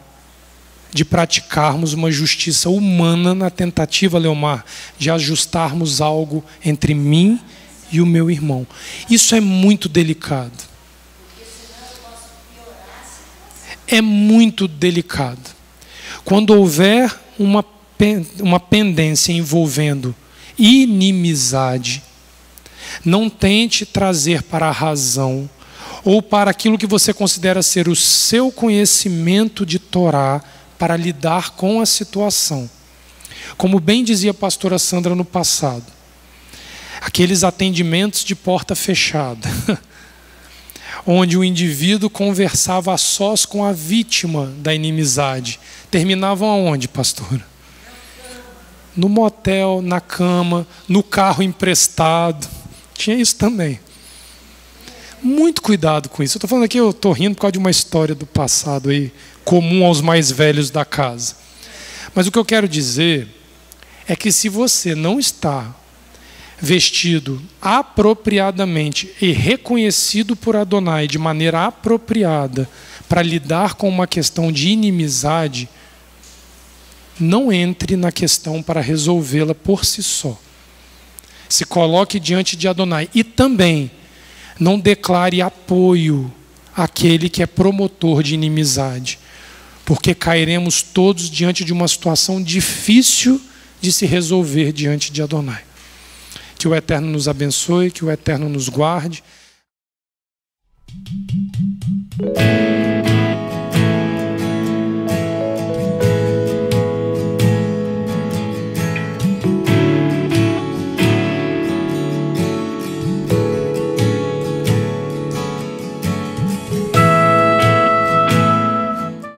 de praticarmos uma justiça humana na tentativa, Leomar, de ajustarmos algo entre mim e o meu irmão. Isso é muito delicado. É muito delicado. Quando houver uma pendência envolvendo inimizade, não tente trazer para a razão ou para aquilo que você considera ser o seu conhecimento de Torá para lidar com a situação. Como bem dizia a pastora Sandra no passado, aqueles atendimentos de porta fechada, onde o indivíduo conversava a sós com a vítima da inimizade, terminavam aonde, pastora? No motel, na cama, no carro emprestado. Tinha isso também. Muito cuidado com isso. Eu estou falando aqui, eu estou rindo por causa de uma história do passado aí, comum aos mais velhos da casa. Mas o que eu quero dizer é que se você não está vestido apropriadamente e reconhecido por Adonai de maneira apropriada para lidar com uma questão de inimizade, não entre na questão para resolvê-la por si só. Se coloque diante de Adonai. E também não declare apoio àquele que é promotor de inimizade, porque cairemos todos diante de uma situação difícil de se resolver diante de Adonai. Que o Eterno nos abençoe, que o Eterno nos guarde.